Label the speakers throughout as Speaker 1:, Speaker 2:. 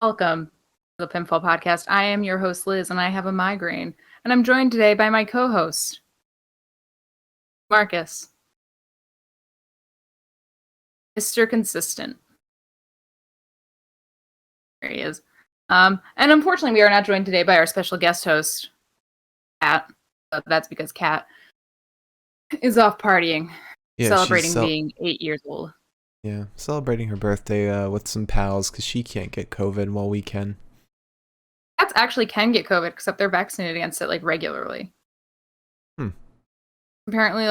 Speaker 1: Welcome to the Pinfall podcast. I am your host, Liz, and I have a migraine. And I'm joined today by my co-host, Marcus, Mr. Consistent. There he is. And unfortunately, we are not joined today by our special guest host, Kat. That's because Kat is off partying, celebrating being 8 years old.
Speaker 2: Yeah, celebrating her birthday with some pals because she can't get COVID while we can.
Speaker 1: Cats actually can get COVID, except they're vaccinated against it regularly. Apparently,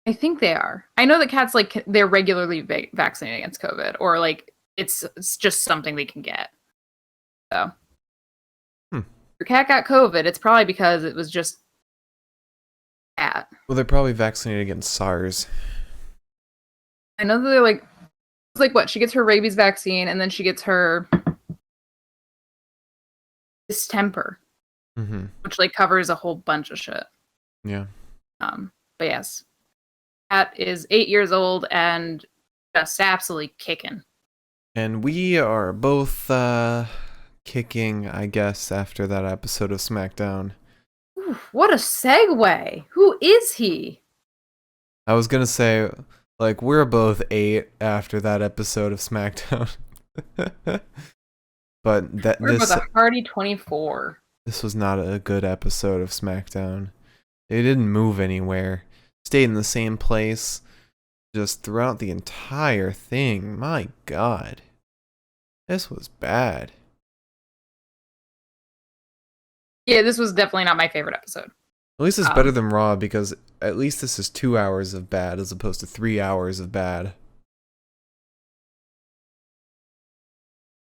Speaker 1: I think they are. I know that cats they're regularly vaccinated against COVID, or it's just something they can get. So, if your cat got COVID, it's probably because it was just cat.
Speaker 2: Well, they're probably vaccinated against SARS.
Speaker 1: I know that they're it's what, she gets her rabies vaccine and then she gets her distemper, which covers a whole bunch of shit.
Speaker 2: Yeah.
Speaker 1: But yes, cat is 8 years old and just absolutely kicking.
Speaker 2: And we are both kicking, I guess, after that episode of Smackdown.
Speaker 1: Ooh, what a segue! Who is he?
Speaker 2: I was gonna say, we're both 8 after that episode of Smackdown. But
Speaker 1: We're both a hearty 24.
Speaker 2: This was not a good episode of Smackdown. They didn't move anywhere. Stayed in the same place just throughout the entire thing. My God. This was bad.
Speaker 1: Yeah, this was definitely not my favorite episode.
Speaker 2: At least it's better than Raw, because at least this is 2 hours of bad as opposed to 3 hours of bad.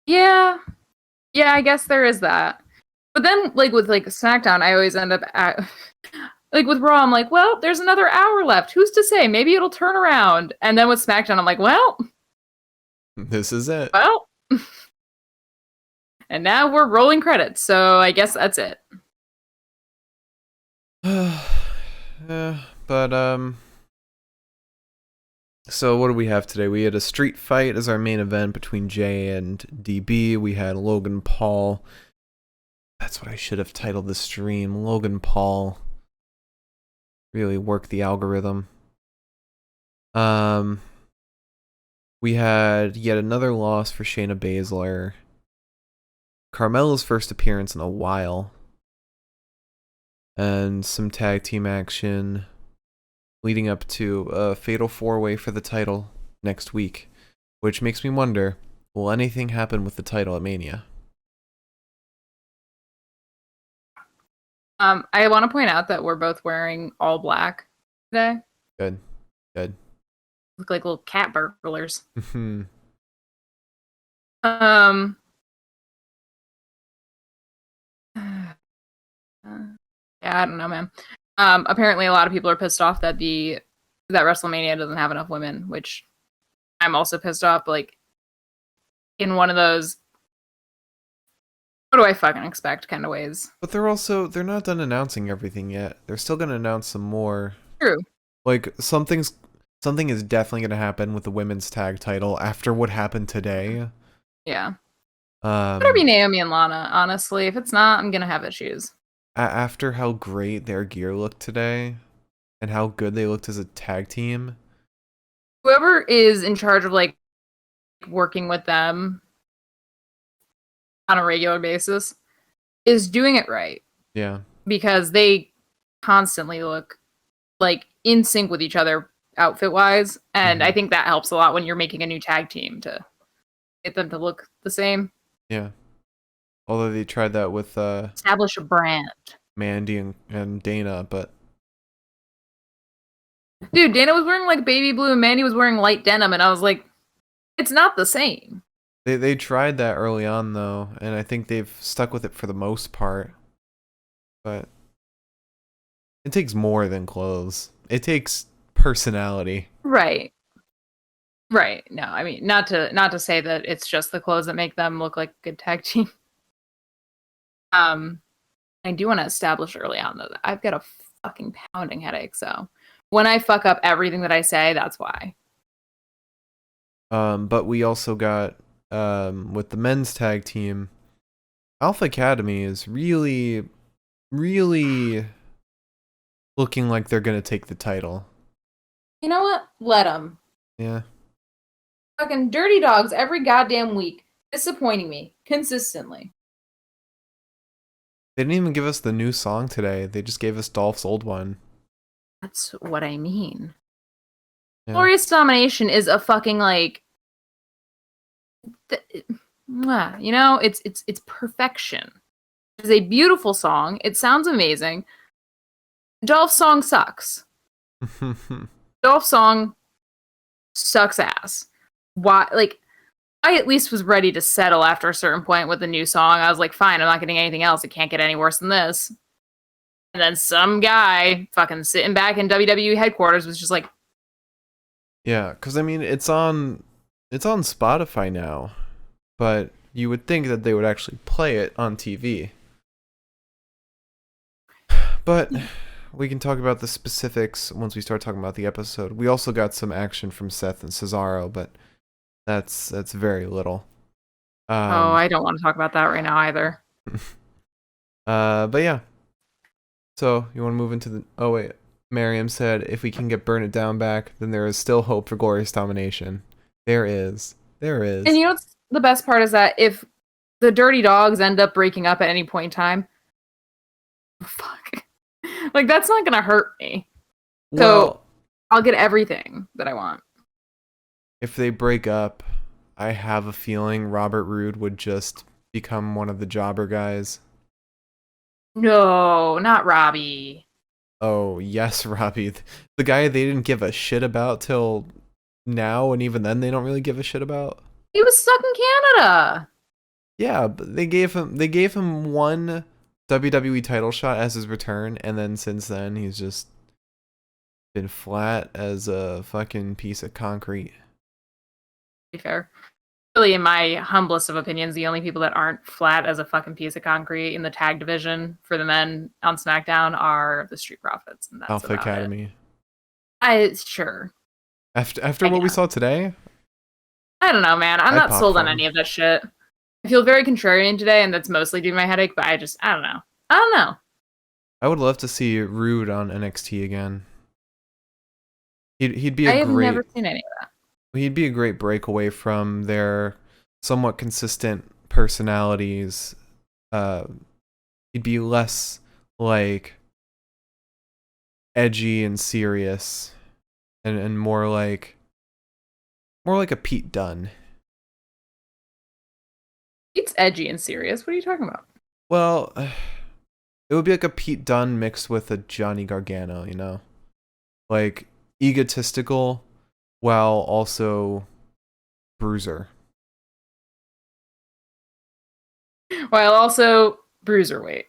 Speaker 1: Yeah. Yeah, I guess there is that. But then, with SmackDown, I always end up at... with Raw, I'm like, well, there's another hour left. Who's to say? Maybe it'll turn around. And then with SmackDown, I'm like, well...
Speaker 2: This is it.
Speaker 1: Well... And now we're rolling credits, so I guess that's it.
Speaker 2: So what do we have today? We had a street fight as our main event between Jay and DB. We had Logan Paul. That's what I should have titled the stream. Logan Paul. Really work the algorithm. We had yet another loss for Shayna Baszler. Carmella's first appearance in a while. And some tag team action leading up to a fatal 4-way for the title next week. Which makes me wonder, will anything happen with the title at Mania?
Speaker 1: I want to point out that we're both wearing all black today.
Speaker 2: Good.
Speaker 1: Look like little cat burglars. Yeah, I don't know, man. Apparently a lot of people are pissed off that that WrestleMania doesn't have enough women, which I'm also pissed off. In one of those, what do I fucking expect kind of ways.
Speaker 2: But they're not done announcing everything yet. They're still gonna announce some more.
Speaker 1: True.
Speaker 2: Something is definitely gonna happen with the women's tag title after what happened today.
Speaker 1: Yeah. Better be Naomi and Lana, honestly. If it's not, I'm gonna have issues.
Speaker 2: After how great their gear looked today, and how good they looked as a tag team.
Speaker 1: Whoever is in charge of working with them on a regular basis is doing it right.
Speaker 2: Yeah.
Speaker 1: Because they constantly look in sync with each other outfit wise. And I think that helps a lot when you're making a new tag team to get them to look the same.
Speaker 2: Yeah. Although they tried that with
Speaker 1: establish a brand.
Speaker 2: Mandy and Dana, but
Speaker 1: dude, Dana was wearing baby blue and Mandy was wearing light denim, and I was like, it's not the same.
Speaker 2: They tried that early on though, and I think they've stuck with it for the most part. But it takes more than clothes. It takes personality.
Speaker 1: Right. No, I mean, not to say that it's just the clothes that make them look like a good tag team. I do want to establish early on though that I've got a fucking pounding headache, so when I fuck up everything that I say, that's why.
Speaker 2: But we also got with the men's tag team, Alpha Academy is really, really looking like they're gonna take the title.
Speaker 1: You know what? Let them.
Speaker 2: Yeah.
Speaker 1: Fucking Dirty Dawgs every goddamn week. Disappointing me. Consistently.
Speaker 2: They didn't even give us the new song today. They just gave us Dolph's old one.
Speaker 1: That's what I mean.
Speaker 2: Yeah.
Speaker 1: Glorious Domination is a fucking like you know, it's perfection. It's a beautiful song. It sounds amazing. Dolph's song sucks. Dolph's song sucks ass. Why? Like, I at least was ready to settle after a certain point with the new song. I was like, fine, I'm not getting anything else. It can't get any worse than this. And then some guy fucking sitting back in WWE headquarters was just like,
Speaker 2: yeah, because I mean, it's on Spotify now, but you would think that they would actually play it on TV. But we can talk about the specifics once we start talking about the episode. We also got some action from Seth and Cesaro, but that's very little.
Speaker 1: I don't want to talk about that right now either.
Speaker 2: But yeah. So you want to move into the? Oh wait, Miriam said if we can get Burn It Down back, then there is still hope for Glorious Domination. There is. And
Speaker 1: you know what's the best part is that if the Dirty Dawgs end up breaking up at any point in time, fuck, like that's not gonna hurt me. So I'll get everything that I want.
Speaker 2: If they break up, I have a feeling Robert Roode would just become one of the jobber guys.
Speaker 1: No, not Robbie.
Speaker 2: Oh, yes, Robbie. The guy they didn't give a shit about till now, and even then they don't really give a shit about.
Speaker 1: He was stuck in Canada.
Speaker 2: Yeah, but they gave him one WWE title shot as his return, and then since then he's just been flat as a fucking piece of concrete.
Speaker 1: To be fair. Really, in my humblest of opinions, the only people that aren't flat as a fucking piece of concrete in the tag division for the men on SmackDown are the Street Profits, and that's
Speaker 2: Alpha Academy.
Speaker 1: Sure.
Speaker 2: After what we saw today?
Speaker 1: I don't know, man. I'm not sold on any of that shit. I feel very contrarian today, and that's mostly due to my headache, but I don't know.
Speaker 2: I would love to see Rude on NXT again. He'd be
Speaker 1: I have never seen any of that.
Speaker 2: He'd be a great breakaway from their somewhat consistent personalities. He'd be less like edgy and serious, and more like a Pete Dunne.
Speaker 1: Pete's edgy and serious. What are you talking about?
Speaker 2: Well, it would be like a Pete Dunne mixed with a Johnny Gargano, you know? Like egotistical while also bruiser.
Speaker 1: While also bruiserweight.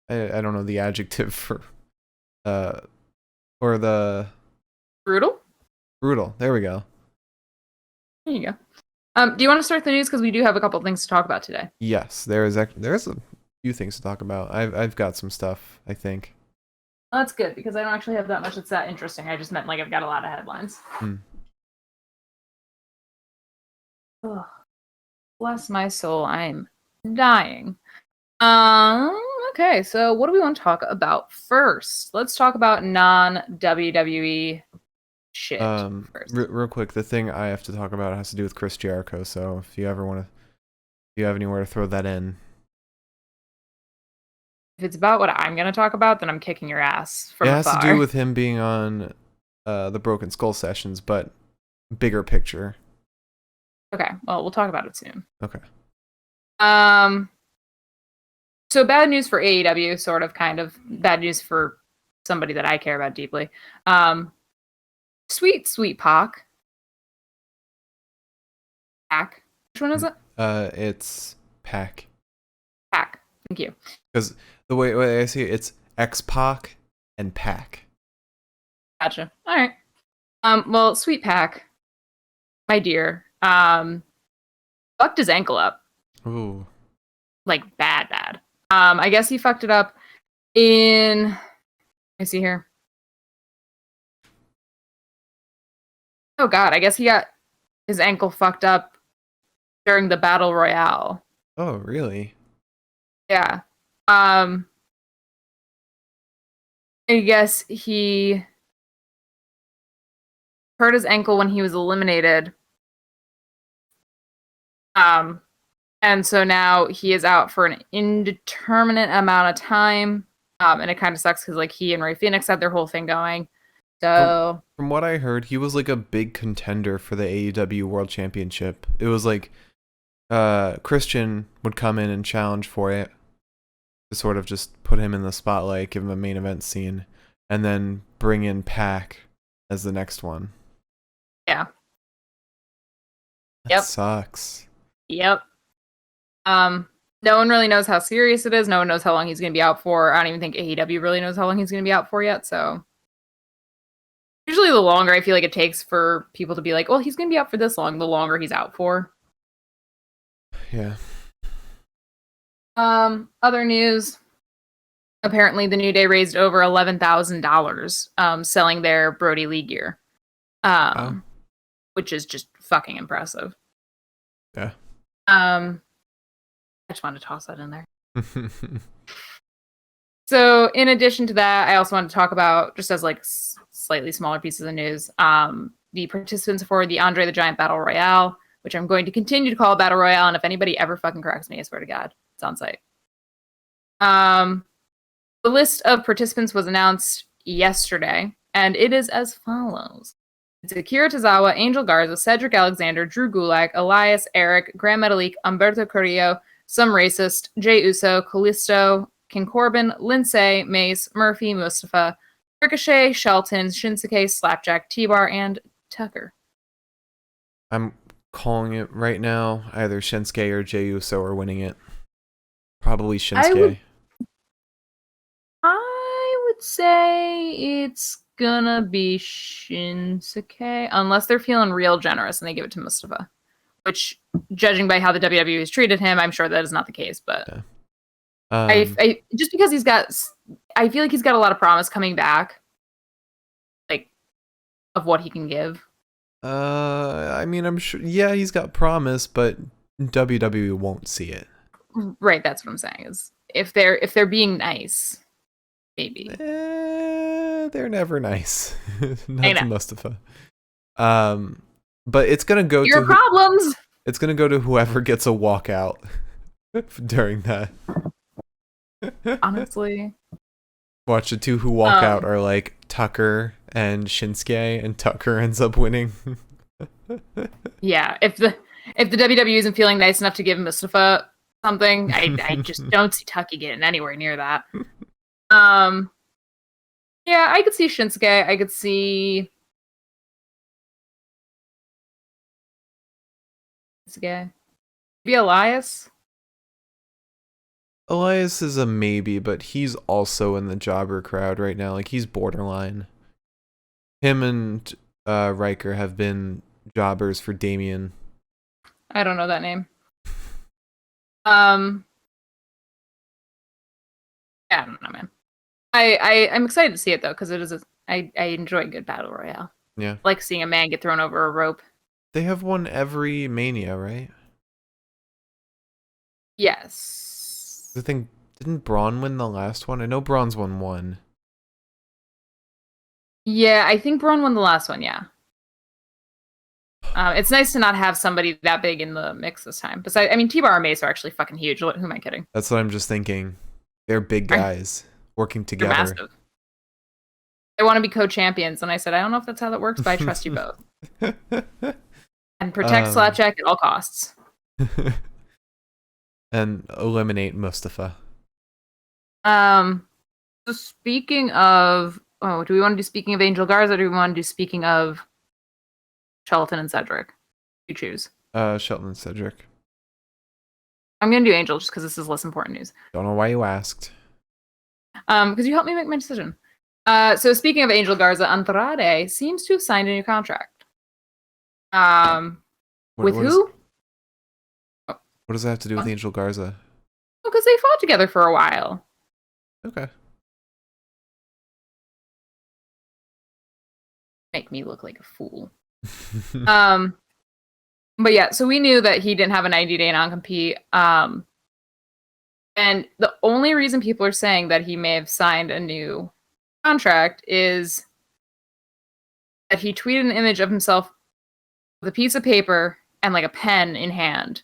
Speaker 2: I don't know the adjective for or the
Speaker 1: brutal.
Speaker 2: There we go.
Speaker 1: There you go. Do you want to start the news because we do have a couple things to talk about today?
Speaker 2: Yes, there's a few things to talk about. I've got some stuff, I think.
Speaker 1: Well, that's good because I don't actually have that much that's that interesting. I just meant like I've got a lot of headlines. Oh, bless my soul, I'm dying. Okay, so what do we want to talk about first? Let's talk about non-WWE shit first.
Speaker 2: Real quick, the thing I have to talk about has to do with Chris Jericho, so if you have anywhere to throw that in.
Speaker 1: If it's about what I'm going to talk about, then I'm kicking your ass from afar.
Speaker 2: It has to do with him being on the Broken Skull sessions, but bigger picture.
Speaker 1: Okay, well, we'll talk about it soon.
Speaker 2: Okay.
Speaker 1: So bad news for AEW, sort of, kind of. Bad news for somebody that I care about deeply. Sweet Pac. Pac. Which one is it?
Speaker 2: It's Pac.
Speaker 1: Pac. Thank you.
Speaker 2: Because the way I see it, it's X-Pac and Pac.
Speaker 1: Gotcha. All right. Well, Sweet Pac, my dear, fucked his ankle up.
Speaker 2: Ooh.
Speaker 1: Like bad. I guess he fucked it up in. Let me see here. Oh God, I guess he got his ankle fucked up during the Battle Royale.
Speaker 2: Oh, really?
Speaker 1: Yeah. I guess he hurt his ankle when he was eliminated. And so now he is out for an indeterminate amount of time. And it kind of sucks because like he and Rey Fenix had their whole thing going. So
Speaker 2: From what I heard, he was like a big contender for the AEW World Championship. It was like Christian would come in and challenge for it to sort of just put him in the spotlight, give him a main event scene, and then bring in Pac as the next one.
Speaker 1: yeah.
Speaker 2: That sucks.
Speaker 1: Yep. No one really knows how serious it is. No one knows how long he's going to be out for. I don't even think AEW really knows how long he's going to be out for yet. So usually the longer I feel like it takes for people to be like, well, he's going to be out for this long, the longer he's out for.
Speaker 2: Yeah.
Speaker 1: Other news. Apparently the New Day raised over $11,000 selling their Brody Lee gear. Which is just fucking impressive.
Speaker 2: Yeah.
Speaker 1: I just wanted to toss that in there. So, in addition to that, I also wanted to talk about, just as like slightly smaller pieces of news, the participants for the Andre the Giant Battle Royale, which I'm going to continue to call Battle Royale, and if anybody ever fucking corrects me, I swear to God, it's on site. The list of participants was announced yesterday, and it is as follows. It's Akira Tozawa, Angel Garza, Cedric Alexander, Drew Gulak, Elias, Eric, Gran Metalik, Umberto Carrillo, Some Racist, Jey Uso, Kalisto, King Corbin, Lindsay, Mace, Murphy, Mustafa, Ricochet, Shelton, Shinsuke, Slapjack, T-Bar, and Tucker.
Speaker 2: I'm calling it right now. Either Shinsuke or Jey Uso are winning it. Probably Shinsuke.
Speaker 1: I would say it's gonna be Shinsuke, unless they're feeling real generous and they give it to Mustafa. Which, judging by how the WWE has treated him, I'm sure that is not the case. But
Speaker 2: yeah.
Speaker 1: I just because I feel like he's got a lot of promise coming back, like of what he can give.
Speaker 2: I mean, I'm sure. Yeah, he's got promise, but WWE won't see it.
Speaker 1: Right, that's what I'm saying. Is if they're being nice, maybe.
Speaker 2: They're never nice. Not to Mustafa. But it's gonna go
Speaker 1: your problems.
Speaker 2: It's gonna go to whoever gets a walkout during that.
Speaker 1: Honestly,
Speaker 2: watch the two who walk out are like Tucker and Shinsuke, and Tucker ends up winning.
Speaker 1: Yeah, if the WWE isn't feeling nice enough to give Mustafa something, I just don't see Tucky getting anywhere near that. Yeah, I could see Shinsuke. I could see Shinsuke. Maybe Elias.
Speaker 2: Elias is a maybe, but he's also in the jobber crowd right now. Like, he's borderline. Him and Riker have been jobbers for Damien.
Speaker 1: I don't know that name. Yeah, I don't know, man. I'm excited to see it though, because it is I enjoy good battle royale.
Speaker 2: Yeah.
Speaker 1: I like seeing a man get thrown over a rope.
Speaker 2: They have won every Mania, right?
Speaker 1: Yes.
Speaker 2: The thing, didn't Braun win the last one? I know Braun's won one.
Speaker 1: Yeah, I think Braun won the last one, yeah. It's nice to not have somebody that big in the mix this time. Besides, I mean, T-Bar and Mace are actually fucking huge. Who am I kidding?
Speaker 2: That's what I'm just thinking. They're big guys working together.
Speaker 1: They're massive. They want to be co-champions, and I said, I don't know if that's how that works, but I trust you both. And protect Slapjack at all costs.
Speaker 2: And eliminate Mustafa.
Speaker 1: So speaking of, do we want to do speaking of Angel Garza, or do we want to do speaking of Shelton and Cedric? You choose.
Speaker 2: Shelton and Cedric.
Speaker 1: I'm gonna do Angel just because this is less important news.
Speaker 2: Don't know why you asked.
Speaker 1: Because you helped me make my decision. So speaking of Angel Garza, Andrade seems to have signed a new contract. With who?
Speaker 2: What does that have to do with Angel Garza?
Speaker 1: Because they fought together for a while.
Speaker 2: Okay.
Speaker 1: Make me look like a fool. But yeah, so we knew that he didn't have a 90-day non-compete. And the only reason people are saying that he may have signed a new contract is that he tweeted an image of himself with a piece of paper and like a pen in hand.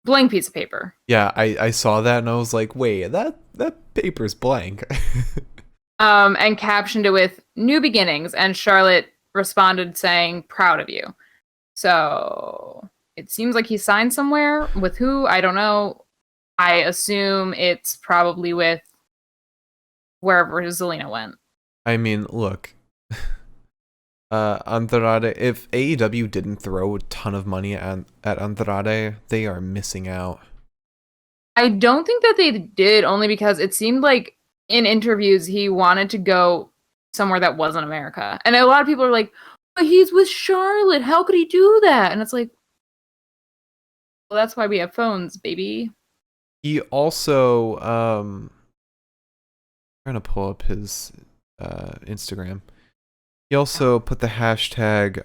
Speaker 1: Blank piece of paper.
Speaker 2: Yeah, I saw that and I was like, wait, that paper's blank.
Speaker 1: And captioned it with "New beginnings," and Charlotte responded saying, "Proud of you." So it seems like he signed somewhere. With who? I don't know. I assume it's probably with wherever Zelina went.
Speaker 2: I mean, look. Andrade, if AEW didn't throw a ton of money at Andrade, they are missing out.
Speaker 1: I don't think that they did, only because it seemed like in interviews he wanted to go somewhere that wasn't America. And a lot of people are like, but he's with Charlotte. How could he do that? And it's like, well, that's why we have phones, baby.
Speaker 2: He also, I'm trying to pull up his Instagram. He also put the hashtag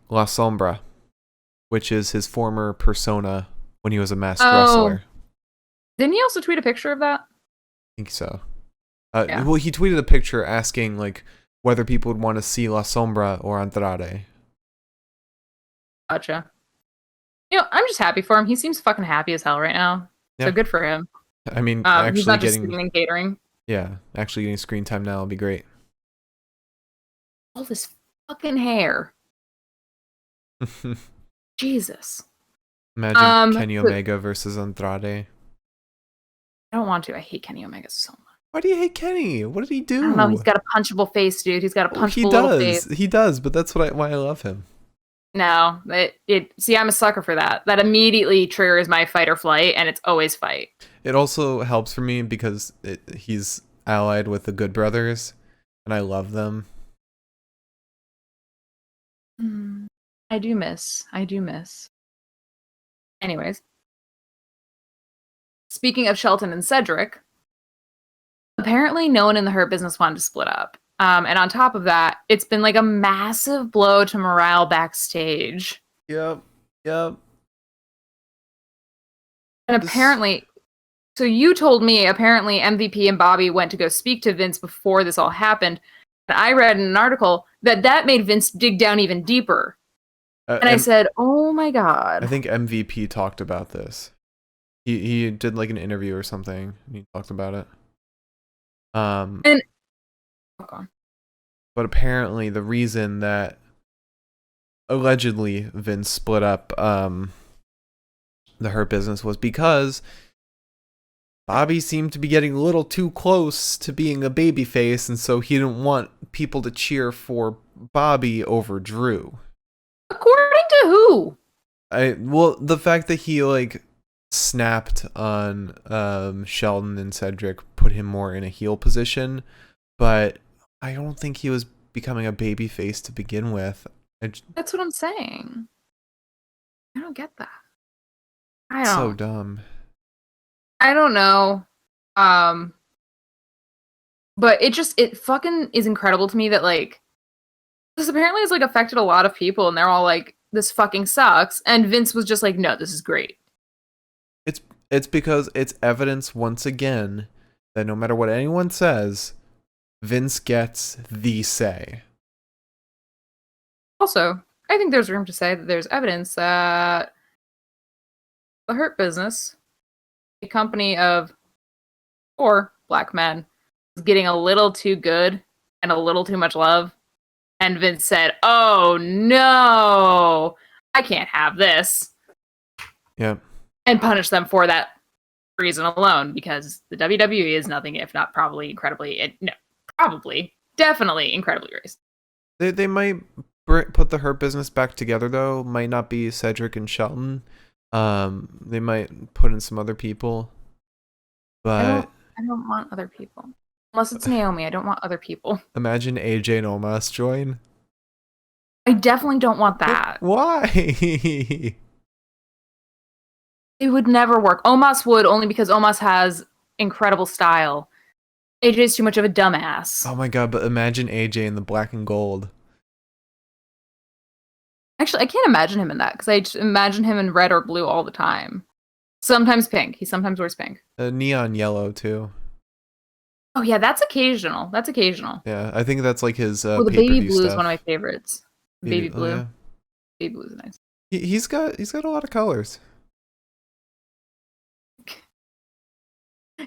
Speaker 2: La Sombra, which is his former persona when he was a masked wrestler.
Speaker 1: Didn't he also tweet a picture of that?
Speaker 2: I think so. Well, he tweeted a picture asking like whether people would want to see La Sombra or Andrade.
Speaker 1: Gotcha. You know, I'm just happy for him. He seems fucking happy as hell right now. Yeah. So good for him.
Speaker 2: I mean,
Speaker 1: he's not just sitting and catering.
Speaker 2: Yeah, actually getting screen time now will be great.
Speaker 1: All this fucking hair. Jesus.
Speaker 2: Imagine Kenny Omega versus Andrade.
Speaker 1: I don't want to. I hate Kenny Omega so much.
Speaker 2: Why do you hate Kenny? What did he do?
Speaker 1: I don't know. He's got a punchable face, dude. He's got a punchable little face.
Speaker 2: He does, but that's why I love him.
Speaker 1: No, see, I'm a sucker for that. That immediately triggers my fight or flight, and it's always fight.
Speaker 2: It also helps for me because he's allied with the Good Brothers, and I love them.
Speaker 1: I do miss. Anyways. Speaking of Shelton and Cedric, apparently no one in the Hurt Business wanted to split up. And on top of that, it's been like a massive blow to morale backstage.
Speaker 2: Yep.
Speaker 1: And apparently, so you told me apparently MVP and Bobby went to go speak to Vince before this all happened. And I read in an article that made Vince dig down even deeper. And I said, oh my God.
Speaker 2: I think MVP talked about this. He did like an interview or something, and he talked about it. But apparently the reason that allegedly Vince split up the Hurt Business was because Bobby seemed to be getting a little too close to being a babyface, and so he didn't want people to cheer for Bobby over Drew.
Speaker 1: According to who?
Speaker 2: Well, the fact that he like snapped on Sheldon and Cedric put him more in a heel position, but I don't think he was becoming a babyface to begin with.
Speaker 1: That's what I'm saying. I don't get that.
Speaker 2: So dumb.
Speaker 1: I don't know. But it fucking is incredible to me that like this apparently has like affected a lot of people, and they're all like, this fucking sucks. And Vince was just like, no, this is great.
Speaker 2: It's because it's evidence once again that no matter what anyone says, Vince gets the say.
Speaker 1: Also, I think there's room to say that there's evidence that the Hurt Business, a company of 4 black men, is getting a little too good and a little too much love. And Vince said, oh no, I can't have this.
Speaker 2: Yep.
Speaker 1: And punish them for that reason alone, because the WWE is nothing if not definitely incredibly racist.
Speaker 2: They might put the Hurt Business back together, though. Might not be Cedric and Shelton. They might put in some other people. But
Speaker 1: I don't want other people. Unless it's Naomi, I don't want other people.
Speaker 2: Imagine AJ and Omos join.
Speaker 1: I definitely don't want that.
Speaker 2: Why?
Speaker 1: It would never work. Omos would, only because Omos has incredible style. AJ is too much of a dumbass.
Speaker 2: Oh my god, but imagine AJ in the black and gold.
Speaker 1: Actually, I can't imagine him in that because I just imagine him in red or blue all the time. Sometimes pink. He sometimes wears pink.
Speaker 2: Neon yellow too.
Speaker 1: Oh yeah, that's occasional. That's occasional.
Speaker 2: Yeah, I think that's like his
Speaker 1: Oh, the baby
Speaker 2: pay-per-view
Speaker 1: blue
Speaker 2: stuff.
Speaker 1: is one of my favorites. Baby blue.
Speaker 2: Oh, yeah.
Speaker 1: Baby blue is nice.
Speaker 2: He's got a lot of colors.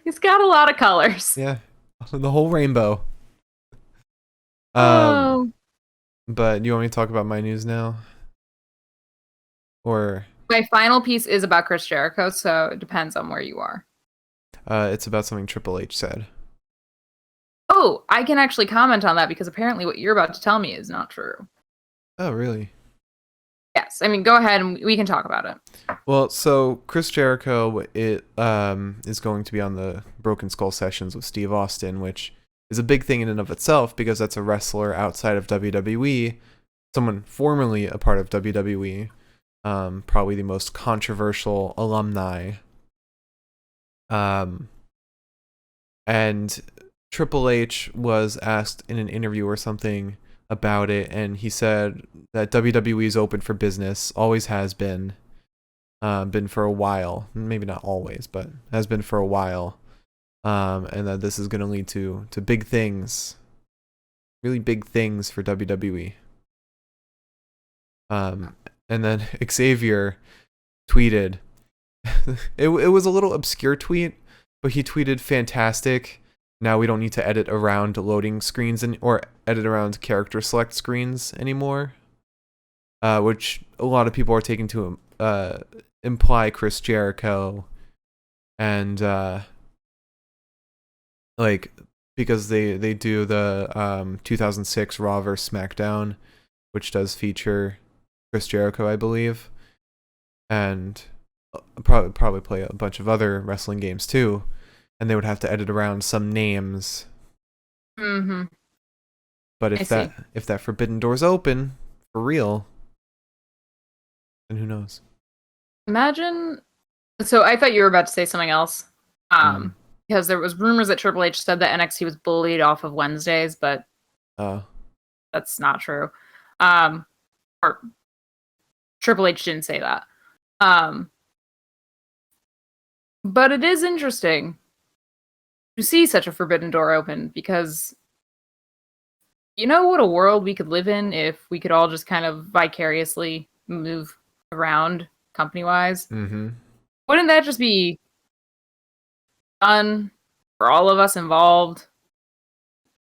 Speaker 1: He's got a lot of colors.
Speaker 2: Yeah, the whole rainbow.
Speaker 1: Oh.
Speaker 2: But you want me to talk about my news now? Or
Speaker 1: My final piece is about Chris Jericho, so it depends on where you are.
Speaker 2: it's about something Triple H said.
Speaker 1: Oh, I can actually comment on that because apparently what you're about to tell me is not true.
Speaker 2: Oh, really?
Speaker 1: Yes, I mean, go ahead and we can talk about it.
Speaker 2: Well, so Chris Jericho is going to be on the Broken Skull sessions with Steve Austin, which is a big thing in and of itself because that's a wrestler outside of WWE, someone formerly a part of WWE, probably the most controversial alumni. And Triple H was asked in an interview or something about it, and he said that WWE is open for business, always has been for a while, maybe not always, but has been for a while, and that this is going to lead to big things, really big things for WWE. And then Xavier tweeted, it was a little obscure tweet, but he tweeted, "Fantastic. Now we don't need to edit around loading screens or edit around character select screens anymore," which a lot of people are taking to imply Chris Jericho, and like because they do the 2006 Raw vs SmackDown, which does feature Chris Jericho, I believe, and probably play a bunch of other wrestling games too. And they would have to edit around some names.
Speaker 1: Mm-hmm.
Speaker 2: But if that forbidden door's open for real, then who knows?
Speaker 1: Imagine. So I thought you were about to say something else. Because there was rumors that Triple H said that NXT was bullied off of Wednesdays, but that's not true. Or Triple H didn't say that. But it is interesting to see such a forbidden door open because you know what a world we could live in if we could all just kind of vicariously move around company-wise.
Speaker 2: Mm-hmm.
Speaker 1: Wouldn't that just be fun for all of us involved?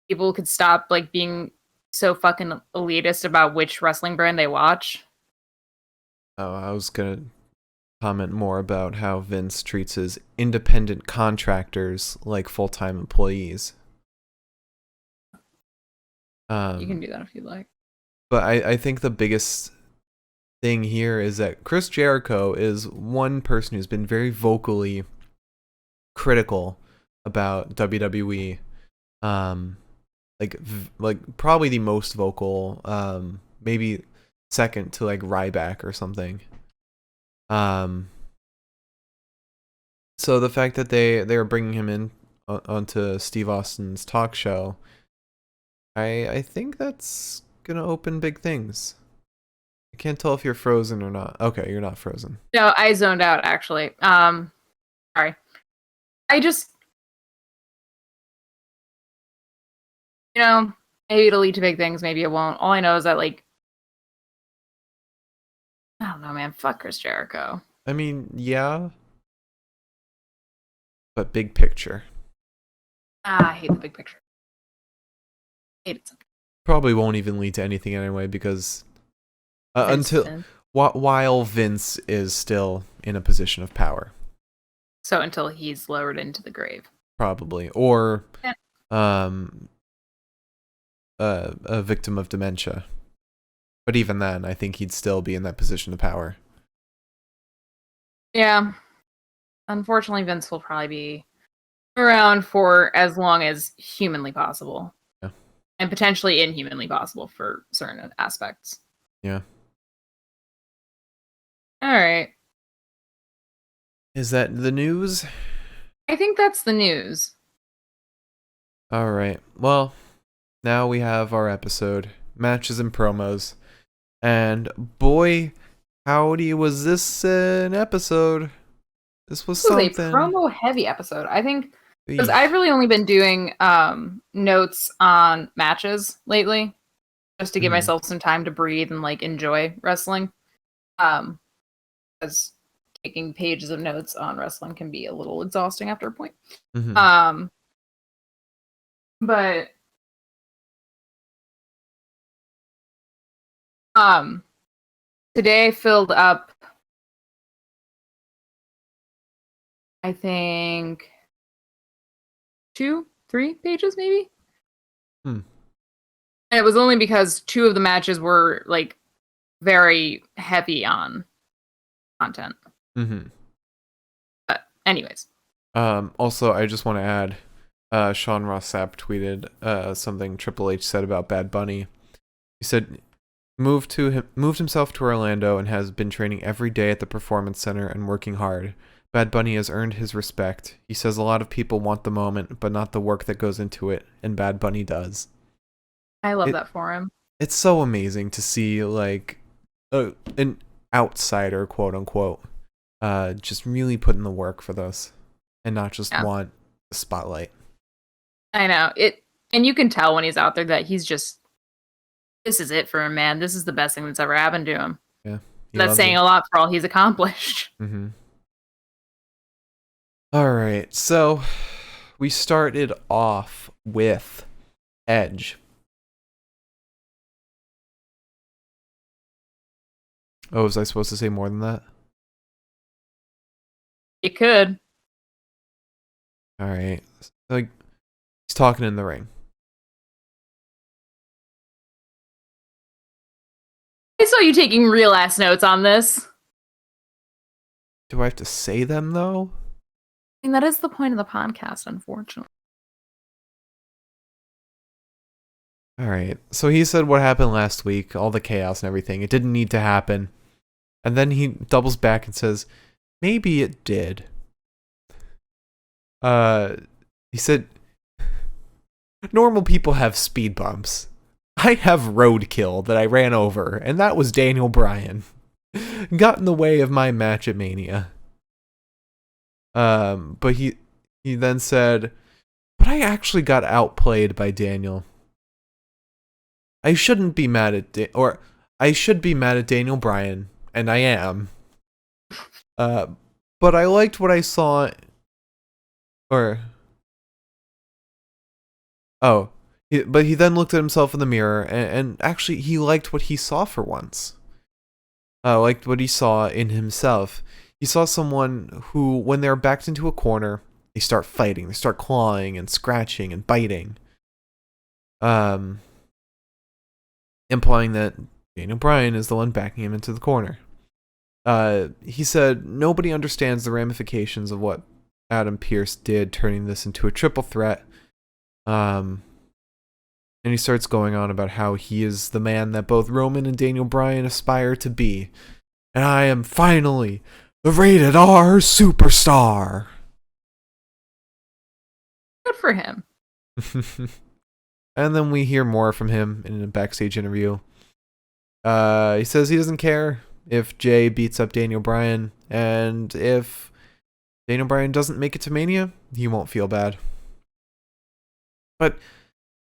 Speaker 1: People could stop like being so fucking elitist about which wrestling brand they watch.
Speaker 2: Oh, I was gonna comment more about how Vince treats his independent contractors like full-time employees.
Speaker 1: You can do that if you'd like.
Speaker 2: But I think the biggest thing here is that Chris Jericho is one person who's been very vocally critical about WWE. Like probably the most vocal, maybe second to like Ryback or something. So the fact that they are bringing him in onto Steve Austin's talk show, I think that's gonna open big things. I can't tell if you're frozen or not. Okay, you're not frozen.
Speaker 1: No, I zoned out actually. Sorry. I just, maybe it'll lead to big things, maybe it won't. All I know is that like, I don't know, man. Fuck Chris Jericho.
Speaker 2: I mean, yeah. But big picture.
Speaker 1: I hate the big picture. I hate it.
Speaker 2: Probably won't even lead to anything anyway because while Vince is still in a position of power.
Speaker 1: So until he's lowered into the grave.
Speaker 2: Probably. Or a victim of dementia. But even then, I think he'd still be in that position of power.
Speaker 1: Yeah. Unfortunately, Vince will probably be around for as long as humanly possible.
Speaker 2: Yeah.
Speaker 1: And potentially inhumanly possible for certain aspects.
Speaker 2: Yeah.
Speaker 1: All right.
Speaker 2: Is that the news?
Speaker 1: I think that's the news.
Speaker 2: All right. Well, now we have our episode, matches and promos. And boy, howdy, was this an episode? This was something.
Speaker 1: This was a promo-heavy episode, I think, because
Speaker 2: Eesh.
Speaker 1: I've really only been doing notes on matches lately, just to give myself some time to breathe and like enjoy wrestling. Because taking pages of notes on wrestling can be a little exhausting after a point. But today I filled up, I think, 2-3 pages maybe. And it was only because 2 of the matches were like very heavy on content. But anyways.
Speaker 2: Also, I just want to add, Sean Ross Sapp tweeted something Triple H said about Bad Bunny. He said, moved himself to Orlando and has been training every day at the Performance Center and working hard. Bad Bunny has earned his respect. He says a lot of people want the moment, but not the work that goes into it, and Bad Bunny does.
Speaker 1: I love that for him.
Speaker 2: It's so amazing to see, like, an outsider, quote unquote, just really put in the work for this and not just want the spotlight.
Speaker 1: I know it, and you can tell when he's out there that he's just, this is it for him, man. This is the best thing that's ever happened to him.
Speaker 2: Yeah,
Speaker 1: that's saying a lot for all he's accomplished.
Speaker 2: All right, so we started off with Edge. Oh, was I supposed to say more than that?
Speaker 1: You could.
Speaker 2: All right. Like, he's talking in the ring.
Speaker 1: I saw you taking real ass notes on this.
Speaker 2: Do I have to say them, though?
Speaker 1: I mean, that is the point of the podcast, unfortunately.
Speaker 2: All right. So he said what happened last week, all the chaos and everything. It didn't need to happen. And then he doubles back and says, maybe it did. He said, normal people have speed bumps. I have roadkill that I ran over, and that was Daniel Bryan. Got in the way of my match at Mania. But he then said, but I actually got outplayed by Daniel. I shouldn't be mad at I should be mad at Daniel Bryan, and I am. But I liked what I saw. But he then looked at himself in the mirror, and actually he liked what he saw for once. Liked what he saw in himself. He saw someone who, when they're backed into a corner, they start fighting, they start clawing and scratching and biting. Implying that Daniel Bryan is the one backing him into the corner. He said, nobody understands the ramifications of what Adam Pearce did, turning this into a triple threat. And he starts going on about how he is the man that both Roman and Daniel Bryan aspire to be. And I am finally the rated R superstar.
Speaker 1: Good for him.
Speaker 2: And then we hear more from him in a backstage interview. He says he doesn't care if Jay beats up Daniel Bryan, and if Daniel Bryan doesn't make it to Mania, he won't feel bad. But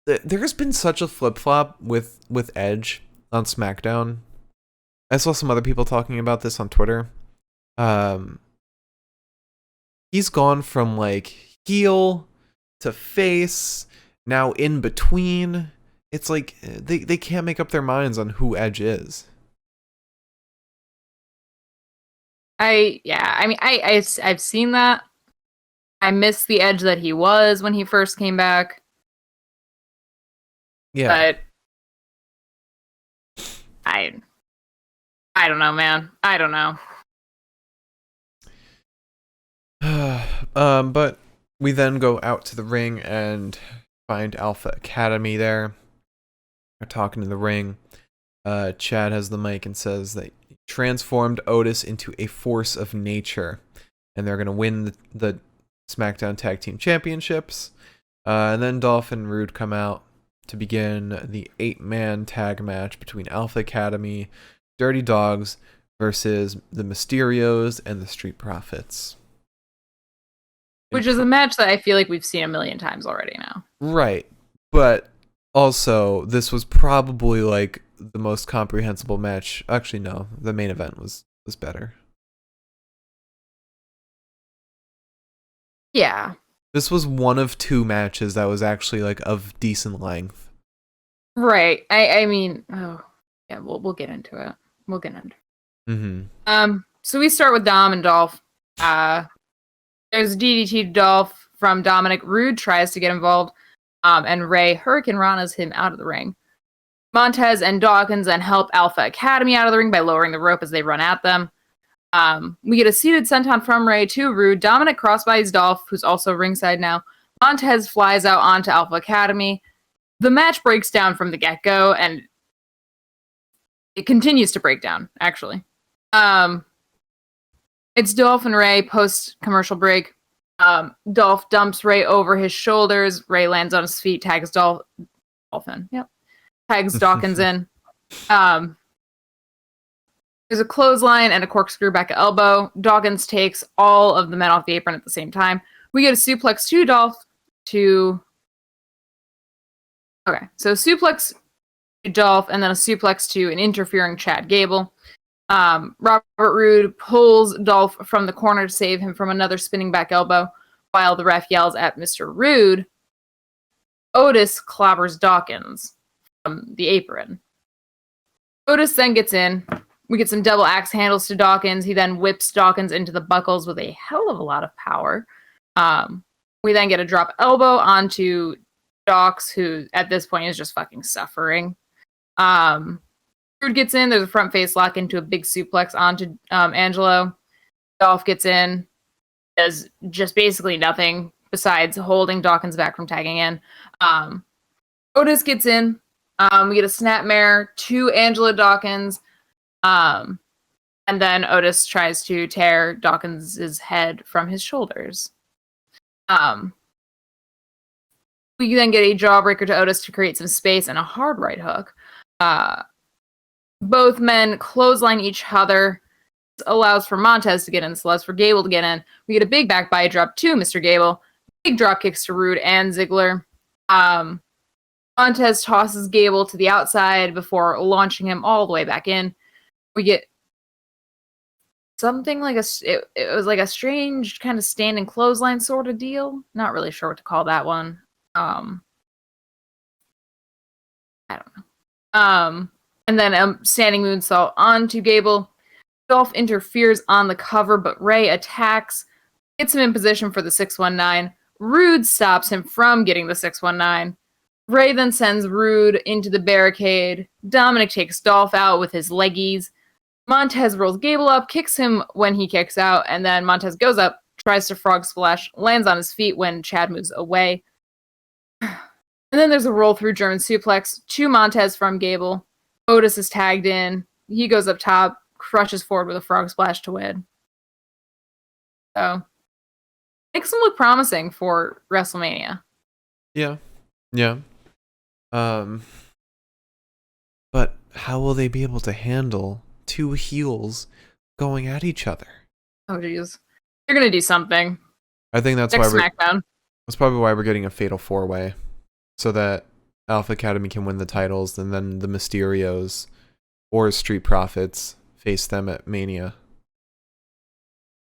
Speaker 2: there has been such a flip-flop with Edge on SmackDown. I saw some other people talking about this on Twitter. He's gone from like heel to face, now in between. It's like they can't make up their minds on who Edge is.
Speaker 1: I've seen that. I miss the Edge that he was when he first came back.
Speaker 2: Yeah.
Speaker 1: But I don't know, man. I don't know.
Speaker 2: But we then go out to the ring and find Alpha Academy there. They're talking in the ring. Chad has the mic and says that he transformed Otis into a force of nature, and they're going to win the SmackDown Tag Team Championships. And then Dolph and Rude come out. to begin the 8-man tag match between Alpha Academy, Dirty Dawgs, versus the Mysterios and the Street Profits.
Speaker 1: Which is a match that I feel like we've seen a million times already now.
Speaker 2: Right. But also, this was probably like the most comprehensible match. Actually, no. The main event was better.
Speaker 1: Yeah.
Speaker 2: This was one of 2 matches that was actually like of decent length.
Speaker 1: Right. I mean, oh, yeah, we'll get into it. We'll get into it.
Speaker 2: Mm-hmm.
Speaker 1: So we start with Dom and Dolph. There's a DDT to Dolph from Dominic. Rude tries to get involved, and Ray Hurricane Rana's him out of the ring. Montez and Dawkins then help Alpha Academy out of the ring by lowering the rope as they run at them. We get a seated senton from Ray to Rude. Dominic crossbodies Dolph, who's also ringside now. Montez flies out onto Alpha Academy. The match breaks down from the get-go, and it continues to break down, actually. It's Dolph and Ray post-commercial break. Dolph dumps Ray over his shoulders. Ray lands on his feet, tags Dolphin. Yep. Tags Dawkins in. There's a clothesline and a corkscrew back elbow. Dawkins takes all of the men off the apron at the same time. We get a suplex to Dolph to... Okay, so suplex to Dolph and then a suplex to an interfering Chad Gable. Robert Roode pulls Dolph from the corner to save him from another spinning back elbow while the ref yells at Mr. Roode. Otis clobbers Dawkins from the apron. Otis then gets in. We get some double axe handles to Dawkins. He then whips Dawkins into the buckles with a hell of a lot of power. We then get a drop elbow onto Dawgs, who at this point is just fucking suffering. Rude gets in. There's a front face lock into a big suplex onto Angelo. Dolph gets in. Does just basically nothing besides holding Dawkins back from tagging in. Otis gets in. We get a snapmare to Angelo Dawkins. And then Otis tries to tear Dawkins' head from his shoulders. We then get a jawbreaker to Otis to create some space and a hard right hook. Both men clothesline each other. This allows for Montez to get in. This allows for Gable to get in. We get a big back body drop to Mr. Gable. Big drop kicks to Rude and Ziggler. Montez tosses Gable to the outside before launching him all the way back in. We get something like it was like a strange kind of standing clothesline sort of deal. Not really sure what to call that one. I don't know. And then a standing moonsault onto Gable. Dolph interferes on the cover, but Ray attacks, gets him in position for the 619. Rude stops him from getting the 619. Ray then sends Rude into the barricade. Dominic takes Dolph out with his leggies. Montez rolls Gable up, kicks him when he kicks out, and then Montez goes up, tries to frog splash, lands on his feet when Chad moves away. And then there's a roll-through German suplex to Montez from Gable. Otis is tagged in. He goes up top, crushes forward with a frog splash to win. So, makes him look promising for WrestleMania.
Speaker 2: Yeah. But how will they be able to handle 2 heels going at each other?
Speaker 1: Oh, jeez. They're going to do something.
Speaker 2: I think that's
Speaker 1: Next
Speaker 2: why
Speaker 1: Smackdown.
Speaker 2: That's probably why we're getting a fatal 4-way. So that Alpha Academy can win the titles, and then the Mysterios or Street Profits face them at Mania.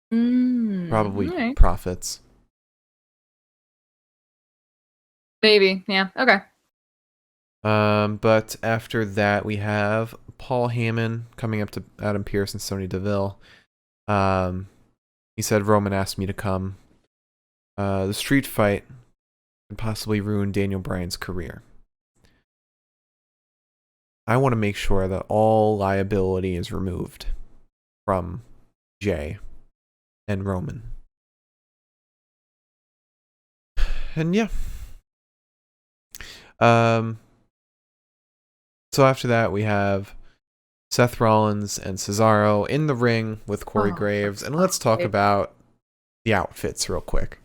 Speaker 2: Probably
Speaker 1: right.
Speaker 2: Profits.
Speaker 1: Maybe, yeah, okay.
Speaker 2: But after that, we have Paul Heyman coming up to Adam Pearce and Sonya Deville. He said, Roman asked me to come. The street fight could possibly ruin Daniel Bryan's career. I want to make sure that all liability is removed from Jay and Roman. And yeah. So after that, we have Seth Rollins and Cesaro in the ring with Corey Graves. And let's talk about the outfits real quick.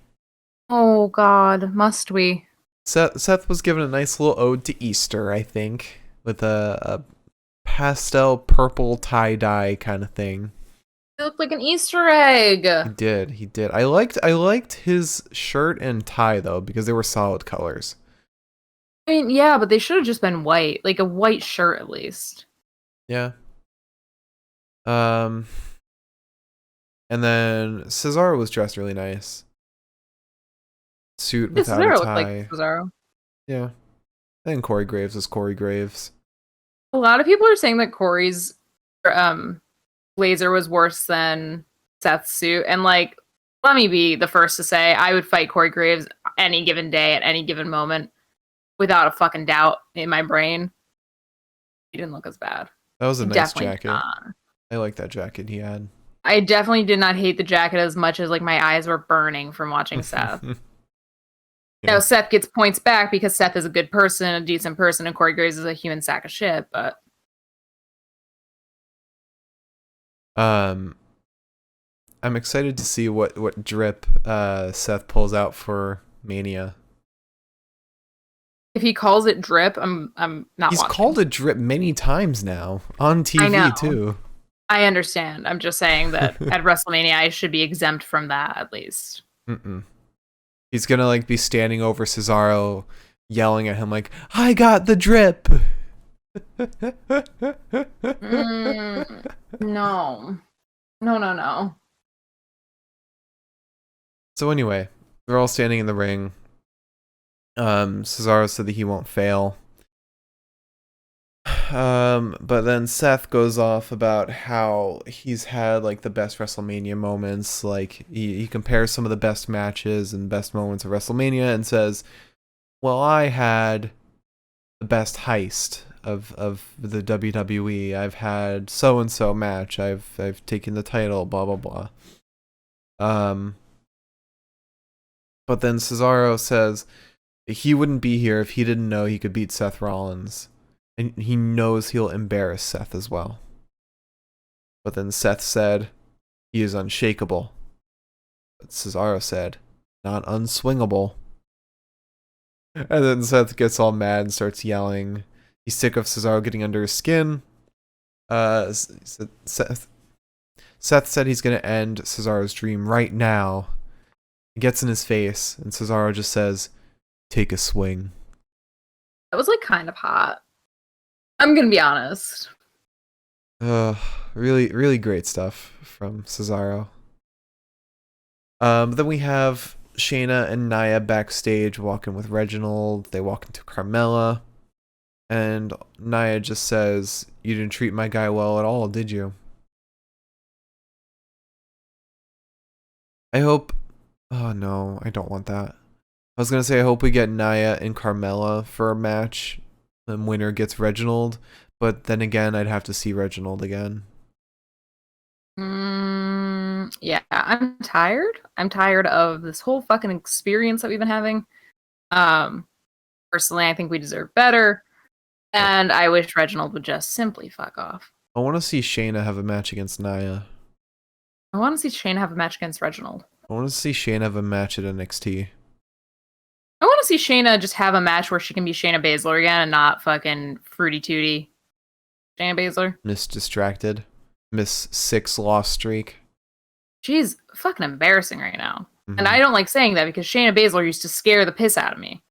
Speaker 1: Oh, God. Must we?
Speaker 2: Seth was given a nice little ode to Easter, I think, with a pastel purple tie-dye kind of thing.
Speaker 1: It looked like an Easter egg.
Speaker 2: He did. I liked his shirt and tie though, because they were solid colors.
Speaker 1: I mean, yeah, but they should have just been white, like a white shirt at least.
Speaker 2: Yeah. And then Cesaro was dressed really nice. Suit without
Speaker 1: Cesaro
Speaker 2: a
Speaker 1: looked
Speaker 2: tie.
Speaker 1: like Cesaro.
Speaker 2: Yeah. And Corey Graves was Corey Graves.
Speaker 1: A lot of people are saying that Corey's blazer was worse than Seth's suit, and like, let me be the first to say I would fight Corey Graves any given day at any given moment without a fucking doubt in my brain. He didn't look as bad.
Speaker 2: That was a nice jacket.
Speaker 1: Not.
Speaker 2: I like that jacket he had.
Speaker 1: I definitely did not hate the jacket as much as like my eyes were burning from watching Seth.
Speaker 2: Yeah.
Speaker 1: Now Seth gets points back because Seth is a good person, a decent person, and Corey Graves is a human sack of shit, but
Speaker 2: I'm excited to see what drip Seth pulls out for Mania.
Speaker 1: if he calls it drip, I'm not
Speaker 2: He's
Speaker 1: watching.
Speaker 2: called it drip many times now on TV too.
Speaker 1: I understand. I'm just saying that at WrestleMania I should be exempt from that at least.
Speaker 2: He's gonna like be standing over Cesaro, yelling at him like, "I got the drip."
Speaker 1: No.
Speaker 2: So anyway, they're all standing in the ring. Cesaro said that he won't fail. But then Seth goes off about how he's had like the best WrestleMania moments. Like he compares some of the best matches and best moments of WrestleMania and says, "Well, I had the best heist of the WWE. I've had so and so match. I've taken the title. Blah blah blah." But then Cesaro says he wouldn't be here if he didn't know he could beat Seth Rollins. And he knows he'll embarrass Seth as well. But then Seth said he is unshakable. But Cesaro said, not unswingable. And then Seth gets all mad and starts yelling. He's sick of Cesaro getting under his skin. Seth said he's going to end Cesaro's dream right now. He gets in his face, and Cesaro just says, take a swing.
Speaker 1: That was like kind of hot. I'm gonna be honest.
Speaker 2: Really, really great stuff from Cesaro. Then we have Shayna and Nia backstage walking with Reginald. They walk into Carmella. And Nia just says, you didn't treat my guy well at all, did you? I hope... Oh no, I don't want that. I was gonna say I hope we get Nia and Carmella for a match. And winner gets Reginald. But then again, I'd have to see Reginald again.
Speaker 1: Yeah, I'm tired. I'm tired of this whole fucking experience that we've been having. Personally, I think we deserve better. And I wish Reginald would just simply fuck off.
Speaker 2: I want to see Shayna have a match against Nia.
Speaker 1: I want to see Shayna have a match against Reginald.
Speaker 2: I want to see Shayna have a match at NXT.
Speaker 1: I want to see Shayna just have a match where she can be Shayna Baszler again and not fucking Fruity Tooty Shayna Baszler.
Speaker 2: Miss Distracted. Miss 6 loss streak.
Speaker 1: She's fucking embarrassing right now. And I don't like saying that because Shayna Baszler used to scare the piss out of me.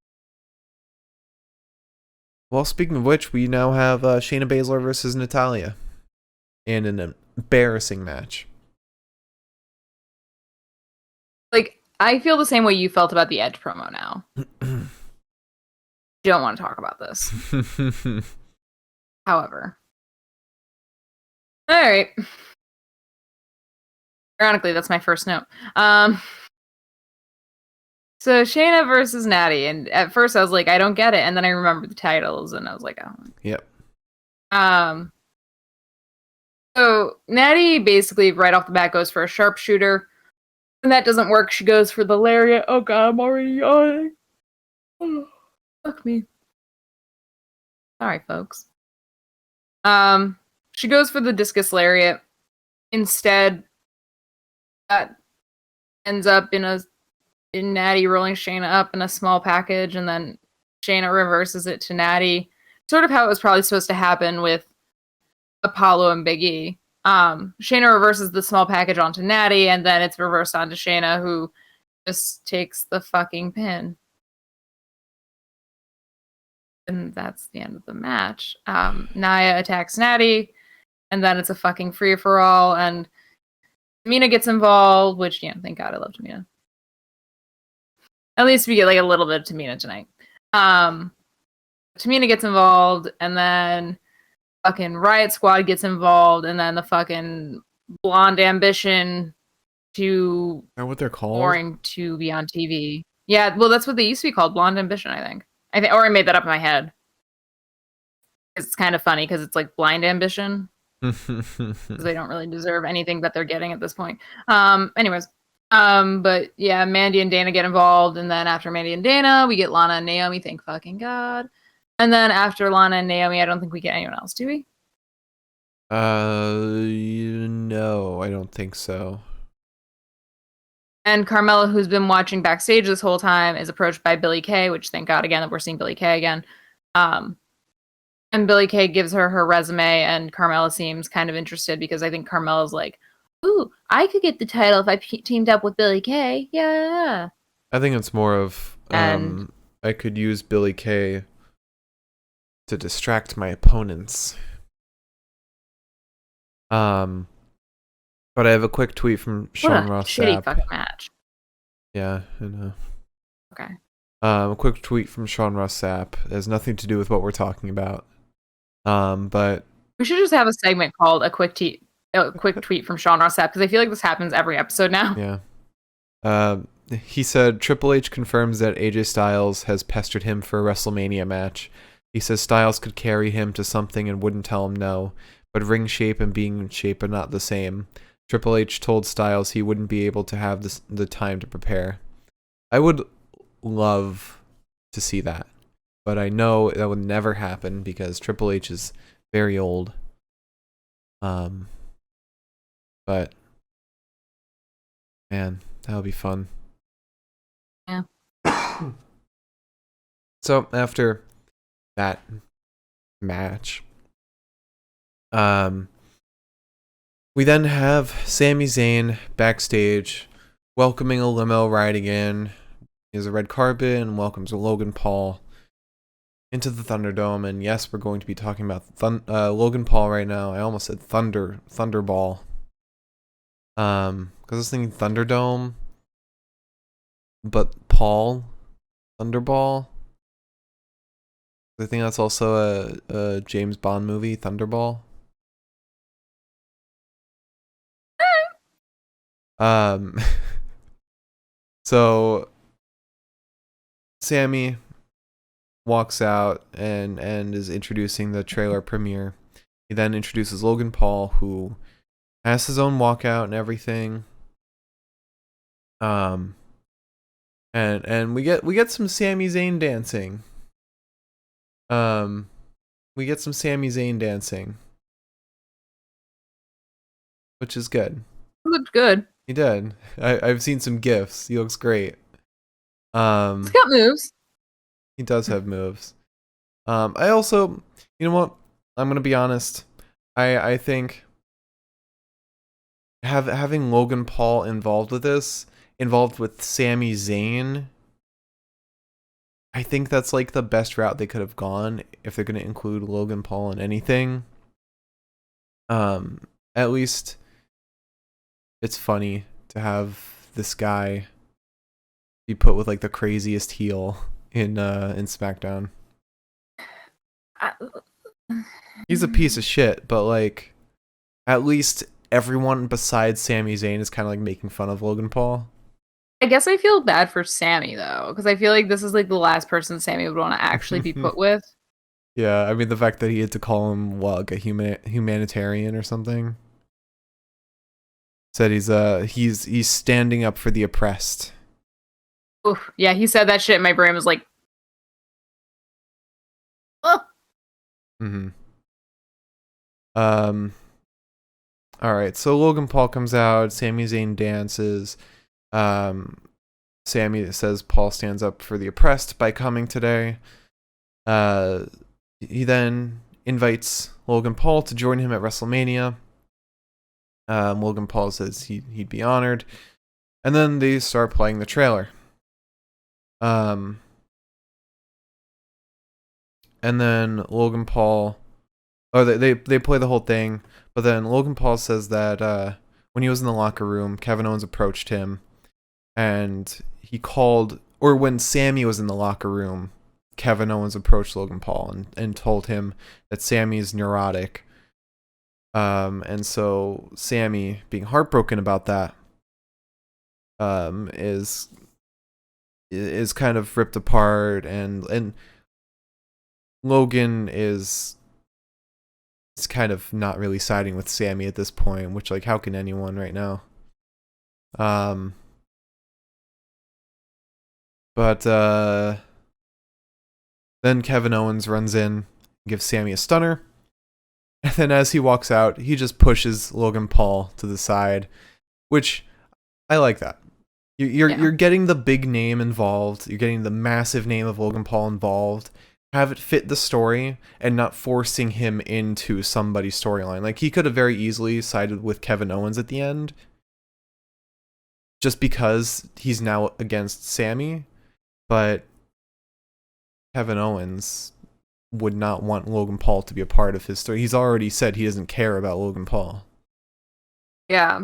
Speaker 2: Well, speaking of which, we now have Shayna Baszler versus Natalya. And an embarrassing match.
Speaker 1: Like, I feel the same way you felt about the Edge promo now. Don't want to talk about this. However. Alright. Ironically, that's my first note. So Shayna versus Natty, and at first I was like, I don't get it, and then I remembered the titles, and I was like, oh.
Speaker 2: Yep.
Speaker 1: So Natty basically right off the bat goes for a sharpshooter. And that doesn't work. She goes for the lariat. Oh god, I'm already yawning. Oh, fuck me. Sorry, folks. She goes for the discus lariat. Instead, that ends up in Natty rolling Shayna up in a small package, and then Shayna reverses it to Natty. Sort of how it was probably supposed to happen with Apollo and Big E. Shayna reverses the small package onto Natty, and then it's reversed onto Shayna, who just takes the fucking pin. And that's the end of the match. Nia attacks Natty, and then it's a fucking free-for-all, and Tamina gets involved, which, thank God I love Tamina. At least we get like a little bit of Tamina tonight. Tamina gets involved, and then fucking Riot Squad gets involved, and then the fucking Blonde Ambition to
Speaker 2: what they're called?
Speaker 1: boring to be on TV. Yeah, well, that's what they used to be called, Blonde Ambition, I think, or I made that up in my head. It's kind of funny because it's like Blind Ambition. Because they don't really deserve anything that they're getting at this point. But yeah, Mandy and Dana get involved, and then after Mandy and Dana, we get Lana and Naomi, thank fucking God. And then after Lana and Naomi, I don't think we get anyone else, do we?
Speaker 2: No, I don't think so.
Speaker 1: And Carmella, who's been watching backstage this whole time, is approached by Billie Kay, which thank God again that we're seeing Billie Kay again. And Billie Kay gives her resume, and Carmella seems kind of interested because I think Carmella's like, ooh, I could get the title if I teamed up with Billie Kay. Yeah.
Speaker 2: I think it's more of I could use Billie Kay to distract my opponents. But I have a quick tweet from Sean Ross Sapp.
Speaker 1: Shitty fucking match.
Speaker 2: Yeah, I know.
Speaker 1: Okay.
Speaker 2: A quick tweet from Sean Ross Sapp. It has nothing to do with what we're talking about. But
Speaker 1: we should just have a segment called a quick tweet from Sean Ross Sapp, because I feel like this happens every episode now.
Speaker 2: Yeah. He said Triple H confirms that AJ Styles has pestered him for a WrestleMania match. He says Styles could carry him to something and wouldn't tell him no, but ring shape and being in shape are not the same. Triple H told Styles he wouldn't be able to have the time to prepare. I would love to see that, but I know that would never happen because Triple H is very old. But man, that would be fun.
Speaker 1: Yeah.
Speaker 2: So after that match, we then have Sami Zayn backstage welcoming a limo riding in. He has a red carpet and welcomes Logan Paul into the Thunderdome. And yes, we're going to be talking about Logan Paul right now. I almost said Thunderball. Because I was thinking Thunderdome, but Paul, Thunderball. I think that's also a James Bond movie, Thunderball. So Sammy walks out and is introducing the trailer premiere. He then introduces Logan Paul, who has his own walkout and everything. And we get some Sami Zayn dancing. We get some Sami Zayn dancing, which is good.
Speaker 1: He looked good.
Speaker 2: He did. I've seen some GIFs. He looks great.
Speaker 1: He's got moves.
Speaker 2: He does have moves. I also, you know what? I'm gonna be honest. I think having Logan Paul involved with Sami Zayn, I think that's like the best route they could have gone if they're gonna include Logan Paul in anything. At least it's funny to have this guy be put with like the craziest heel in Smackdown. He's a piece of shit, but like at least everyone besides Sami Zayn is kind of like making fun of Logan Paul.
Speaker 1: I guess I feel bad for Sammy though, because I feel like this is like the last person Sammy would want to actually be put with.
Speaker 2: Yeah, I mean the fact that he had to call him like a humanitarian or something. Said he's standing up for the oppressed.
Speaker 1: Oof, yeah, he said that shit. And my brain was like, oh.
Speaker 2: All right, so Logan Paul comes out. Sami Zayn dances. Sammy says Paul stands up for the oppressed by coming today. He then invites Logan Paul to join him at WrestleMania. Logan Paul says he'd be honored. And then they start playing the trailer. And then Logan Paul... Oh, they play the whole thing. But then Logan Paul says that when he was in the locker room, Kevin Owens approached him. And he called... Or when Sammy was in the locker room, Kevin Owens approached Logan Paul and told him that Sammy's neurotic. And so Sammy, being heartbroken about that, is kind of ripped apart, and Logan is kind of not really siding with Sammy at this point, which, like, how can anyone right now? But then Kevin Owens runs in, gives Sammy a stunner, and then as he walks out, he just pushes Logan Paul to the side, which I like that. You're getting the big name involved. You're getting the massive name of Logan Paul involved. Have it fit the story and not forcing him into somebody's storyline. Like, he could have very easily sided with Kevin Owens at the end, just because he's now against Sammy. But Kevin Owens would not want Logan Paul to be a part of his story. He's already said he doesn't care about Logan Paul.
Speaker 1: Yeah.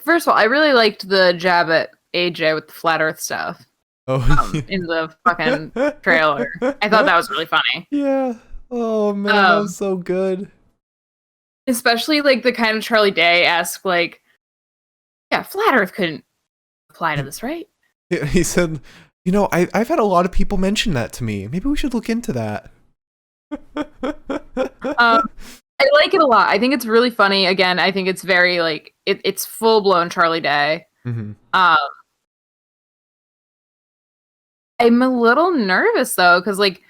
Speaker 1: First of all, I really liked the jab at AJ with the flat Earth stuff. In the fucking trailer. I thought that was really funny.
Speaker 2: Yeah. Oh man, that was so good.
Speaker 1: Especially like the kind of Charlie Day-esque, like, yeah, flat Earth couldn't apply to this, right?
Speaker 2: He said, you know, I've had a lot of people mention that to me. Maybe we should look into that.
Speaker 1: I like it a lot. I think it's really funny. Again, I think it's very, like, it's full-blown Charlie Day.
Speaker 2: Mm-hmm.
Speaker 1: I'm a little nervous, though, because, like,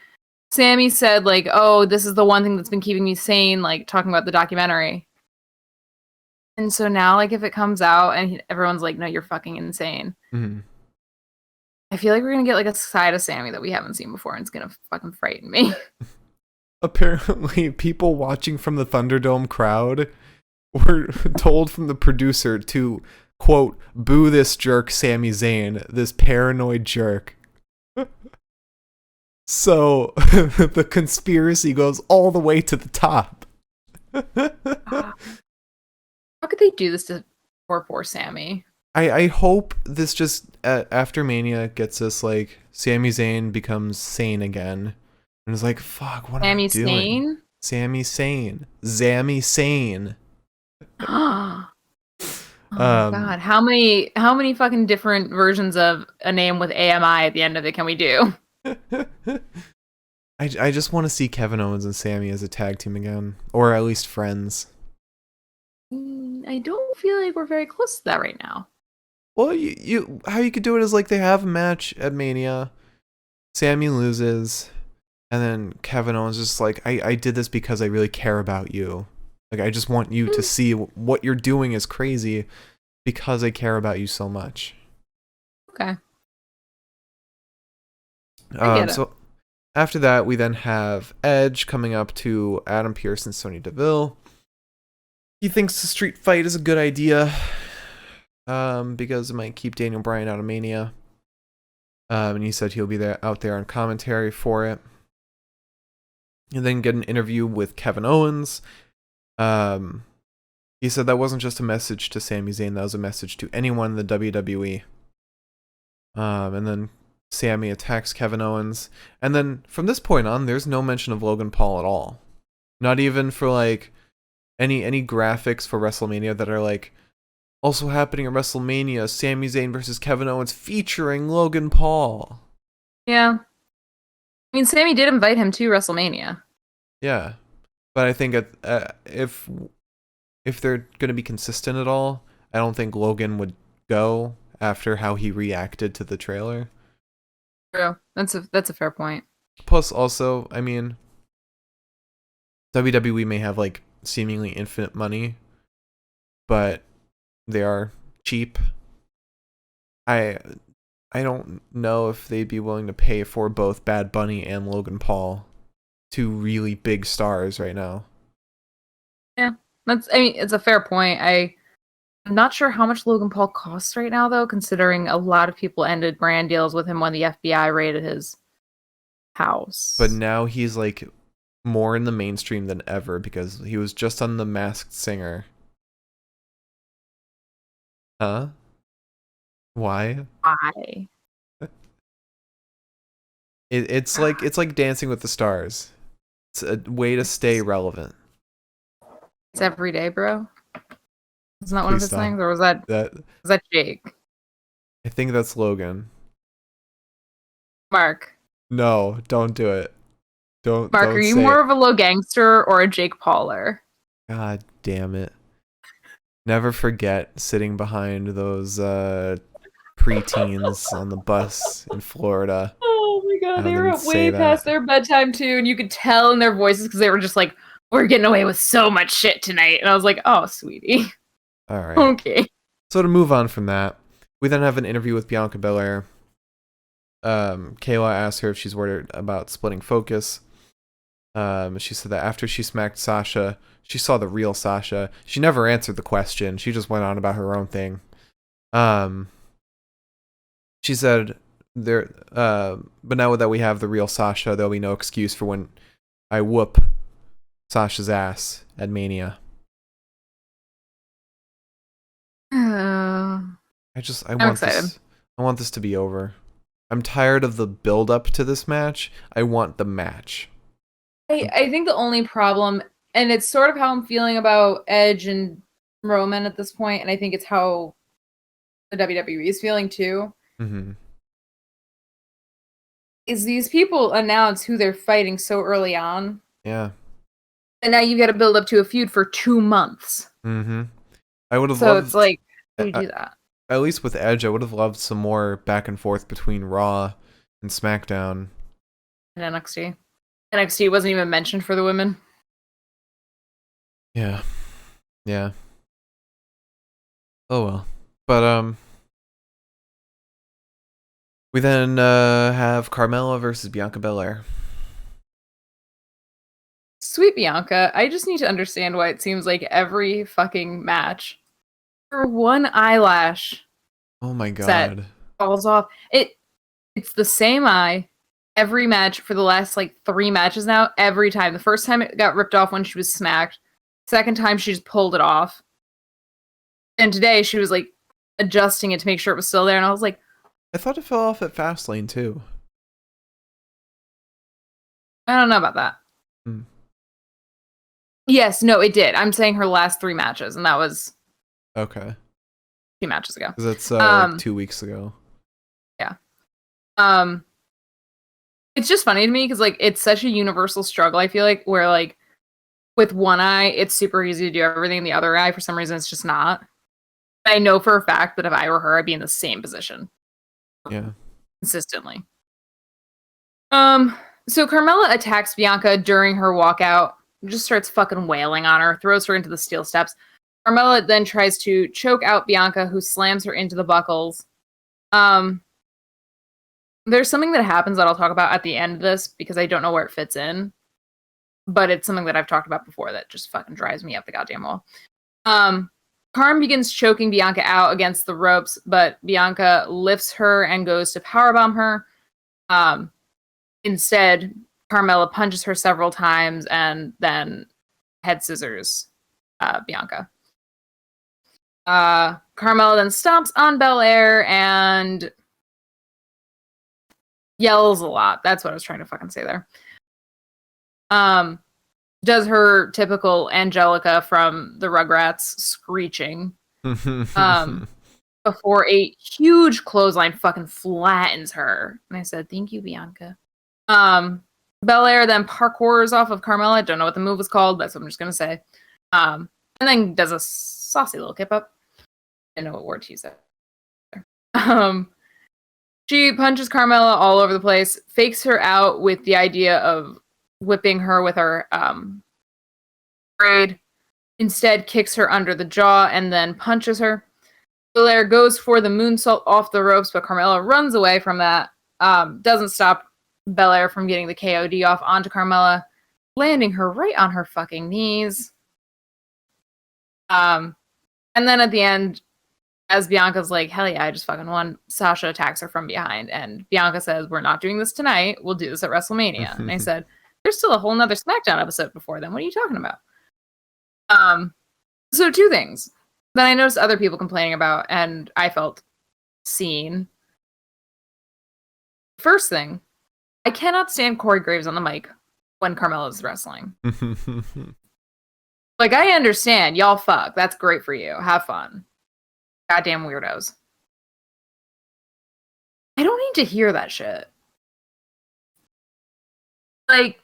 Speaker 1: Sammy said, like, oh, this is the one thing that's been keeping me sane, like, talking about the documentary. And so now, like, if it comes out and everyone's like, no, you're fucking insane.
Speaker 2: Mm-hmm.
Speaker 1: I feel like we're going to get, like, a side of Sammy that we haven't seen before, and it's going to fucking frighten me.
Speaker 2: Apparently, people watching from the Thunderdome crowd were told from the producer to, quote, boo this jerk Sami Zayn, this paranoid jerk. So, the conspiracy goes all the way to the top.
Speaker 1: How could they do this to poor Sammy?
Speaker 2: I hope this just, after Mania, gets us, like, Sami Zayn becomes sane again. And it's like, fuck, what am I doing? Sami Zayn. Sami Zayn.
Speaker 1: Oh god, how many fucking different versions of a name with AMI at the end of it can we do?
Speaker 2: I just want to see Kevin Owens and Sammy as a tag team again, or at least friends.
Speaker 1: I don't feel like we're very close to that right now.
Speaker 2: Well, how you could do it is, like, they have a match at Mania, Sammy loses, and then Kevin Owens is just like, I did this because I really care about you. Like, I just want you to see what you're doing is crazy because I care about you so much.
Speaker 1: Okay. I get it.
Speaker 2: So after that, we then have Edge coming up to Adam Pearce and Sonya Deville. He thinks the street fight is a good idea because it might keep Daniel Bryan out of Mania. And he said he'll be out there on commentary for it. And then get an interview with Kevin Owens. He said that wasn't just a message to Sami Zayn, that was a message to anyone in the WWE. And then Sammy attacks Kevin Owens. And then from this point on, there's no mention of Logan Paul at all. Not even for, like, any graphics for WrestleMania that are like, also happening at WrestleMania, Sami Zayn versus Kevin Owens featuring Logan Paul.
Speaker 1: Yeah. I mean, Sammy did invite him to WrestleMania.
Speaker 2: Yeah. But I think if they're going to be consistent at all, I don't think Logan would go after how he reacted to the trailer.
Speaker 1: True. That's a fair point.
Speaker 2: Plus, also, I mean, WWE may have, like, seemingly infinite money, but they are cheap. I don't know if they'd be willing to pay for both Bad Bunny and Logan Paul, two really big stars right now.
Speaker 1: Yeah, it's a fair point. I'm not sure how much Logan Paul costs right now, though, considering a lot of people ended brand deals with him when the FBI raided his house.
Speaker 2: But now he's like more in the mainstream than ever because he was just on The Masked Singer. Huh? Why?
Speaker 1: Why?
Speaker 2: It's like Dancing with the Stars. It's a way to stay relevant.
Speaker 1: It's every day, bro. Isn't that one of
Speaker 2: Please
Speaker 1: his
Speaker 2: stop.
Speaker 1: things, or was that Jake?
Speaker 2: I think that's Logan.
Speaker 1: Mark.
Speaker 2: No, don't do it.
Speaker 1: Mark,
Speaker 2: don't
Speaker 1: are you
Speaker 2: say
Speaker 1: more
Speaker 2: it.
Speaker 1: of a Low Gangster or a Jake Pauler?
Speaker 2: God damn it. Never forget sitting behind those preteens on the bus in Florida.
Speaker 1: Oh my god, they
Speaker 2: Have
Speaker 1: were
Speaker 2: them
Speaker 1: up
Speaker 2: say
Speaker 1: way past their bedtime too, and you could tell in their voices because they were just like, "We're getting away with so much shit tonight," and I was like, "Oh, sweetie,
Speaker 2: All right.
Speaker 1: okay."
Speaker 2: So to move on from that, we then have an interview with Bianca Belair. Kayla asks her if she's worried about splitting focus. She said that after she smacked Sasha, she saw the real Sasha. She never answered the question. She just went on about her own thing. She said but now that we have the real Sasha, there'll be no excuse for when I whoop Sasha's ass at Mania.
Speaker 1: I'm excited.
Speaker 2: I want this to be over. I'm tired of the build up to this match. I want the match.
Speaker 1: I think the only problem, and it's sort of how I'm feeling about Edge and Roman at this point, and I think it's how the WWE is feeling too,
Speaker 2: Mm-hmm.
Speaker 1: is these people announce who they're fighting so early on.
Speaker 2: Yeah.
Speaker 1: And now you got to build up to a feud for 2 months.
Speaker 2: Mm-hmm. I would have
Speaker 1: So
Speaker 2: loved.
Speaker 1: it's like, how do you do that?
Speaker 2: At least with Edge, I would have loved some more back and forth between Raw and SmackDown.
Speaker 1: And NXT. NXT wasn't even mentioned for the women.
Speaker 2: Yeah. Yeah. Oh well. But we then have Carmella versus Bianca Belair.
Speaker 1: Sweet Bianca, I just need to understand why it seems like every fucking match, for one eyelash
Speaker 2: Oh my
Speaker 1: set
Speaker 2: god.
Speaker 1: falls off. It's the same eye every match for the last like 3 matches now. Every time. The first time it got ripped off when she was smacked. Second time she just pulled it off. And today she was like adjusting it to make sure it was still there, and I was like,
Speaker 2: I thought it fell off at Fastlane too.
Speaker 1: I don't know about that.
Speaker 2: Hmm.
Speaker 1: Yes, no, it did. I'm saying her last 3 matches, and that was
Speaker 2: Okay.
Speaker 1: 2 matches ago.
Speaker 2: 'Cause that's like 2 weeks ago.
Speaker 1: Yeah. It's just funny to me because like it's such a universal struggle, I feel like, where like with one eye it's super easy to do everything, in the other eye for some reason it's just not. I know for a fact that if I were her, I'd be in the same position.
Speaker 2: Yeah.
Speaker 1: Consistently. So Carmella attacks Bianca during her walkout, just starts fucking wailing on her, throws her into the steel steps. Carmella then tries to choke out Bianca, who slams her into the buckles. There's something that happens that I'll talk about at the end of this because I don't know where it fits in, but it's something that I've talked about before that just fucking drives me up the goddamn wall. Carm begins choking Bianca out against the ropes, but Bianca lifts her and goes to powerbomb her. Instead, Carmella punches her several times and then head scissors Bianca. Carmella then stomps on Belair and yells a lot. That's what I was trying to fucking say there. Does her typical Angelica from the Rugrats screeching. Before a huge clothesline fucking flattens her. And I said, thank you, Bianca. Belair then parkours off of Carmella. Don't know what the move was called. That's what I'm just going to say. And then does a saucy little kip up. I know what word to use there. She punches Carmella all over the place, fakes her out with the idea of whipping her with her braid. Instead, kicks her under the jaw and then punches her. Belair goes for the moonsault off the ropes, but Carmella runs away from that. Doesn't stop Belair from getting the KOD off onto Carmella, landing her right on her fucking knees. And then at the end, as Bianca's like, hell yeah, I just fucking won, Sasha attacks her from behind, and Bianca says, we're not doing this tonight, we'll do this at WrestleMania. And I said, there's still a whole nother SmackDown episode before then, what are you talking about? So two things that I noticed other people complaining about, and I felt seen. First thing, I cannot stand Corey Graves on the mic when Carmella's wrestling. Like, I understand, y'all fuck, that's great for you, have fun. Goddamn weirdos. I don't need to hear that shit. Like,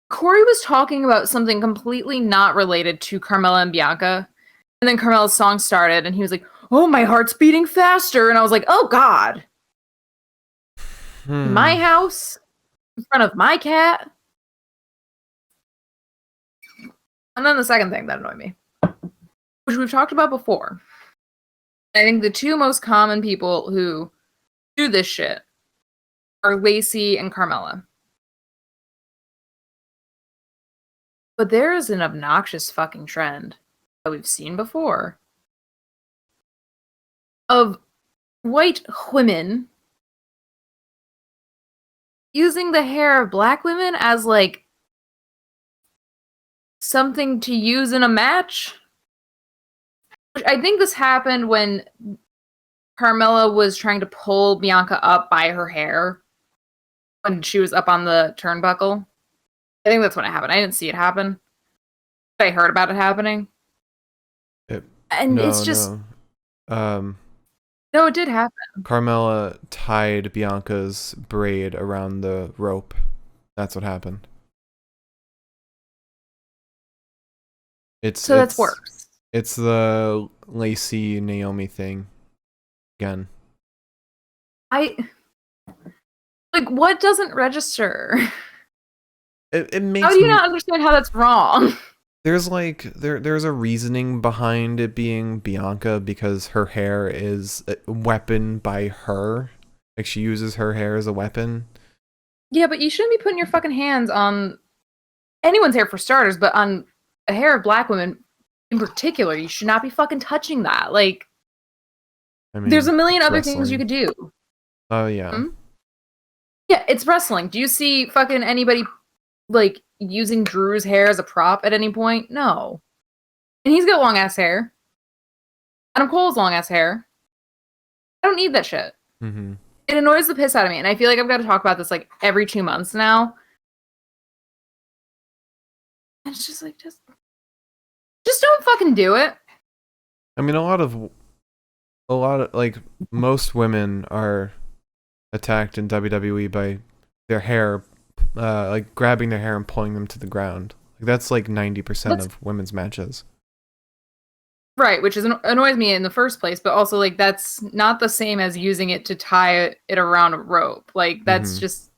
Speaker 1: Corey was talking about something completely not related to Carmella and Bianca, and then Carmella's song started, and he was like, oh, my heart's beating faster, and I was like, oh god. My house, in front of my cat. And then the second thing that annoyed me, which we've talked about before. I think the two most common people who do this shit are Lacey and Carmella. But there is an obnoxious fucking trend that we've seen before of white women using the hair of black women as, like, something to use in a match. I think this happened when Carmella was trying to pull Bianca up by her hair when she was up on the turnbuckle. I think that's when it happened. I didn't see it happen, but I heard about it happening. It's just... No, it did happen.
Speaker 2: Carmella tied Bianca's braid around the rope. That's what happened.
Speaker 1: That's worse.
Speaker 2: It's the Lacey Naomi thing again.
Speaker 1: What doesn't register?
Speaker 2: It makes.
Speaker 1: How do you not understand how that's wrong?
Speaker 2: There's there's a reasoning behind it being Bianca because her hair is a weapon by her. Like, she uses her hair as a weapon.
Speaker 1: Yeah, but you shouldn't be putting your fucking hands on anyone's hair for starters, but on a hair of black women in particular, you should not be fucking touching that. Like, I mean, there's a million other things you could do.
Speaker 2: Oh, yeah.
Speaker 1: Yeah, it's wrestling. Do you see fucking anybody, like, using Drew's hair as a prop at any point? No. And he's got long-ass hair. Adam Cole's long-ass hair. I don't need that shit.
Speaker 2: Mm-hmm.
Speaker 1: It annoys the piss out of me, and I feel like I've got to talk about this, like, every 2 months now. And it's just like, just don't fucking do it.
Speaker 2: I mean, a lot of, like, most women are attacked in WWE by their hair, like, grabbing their hair and pulling them to the ground. Like, that's like 90% of women's matches.
Speaker 1: Right, which annoys me in the first place, but also, like, that's not the same as using it to tie it around a rope. Like, that's just...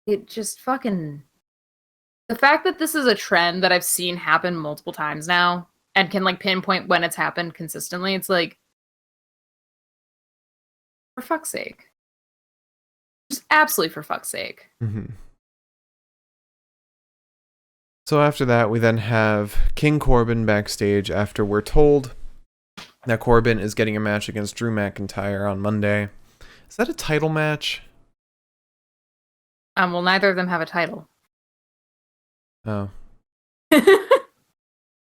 Speaker 1: It just fucking... The fact that this is a trend that I've seen happen multiple times now, and can, like, pinpoint when it's happened consistently, it's like... For fuck's sake. Just absolutely for fuck's sake.
Speaker 2: Mm-hmm. So after that, we then have King Corbin backstage after we're told that Corbin is getting a match against Drew McIntyre on Monday. Is that a title match?
Speaker 1: Well, neither of them have a title.
Speaker 2: Oh.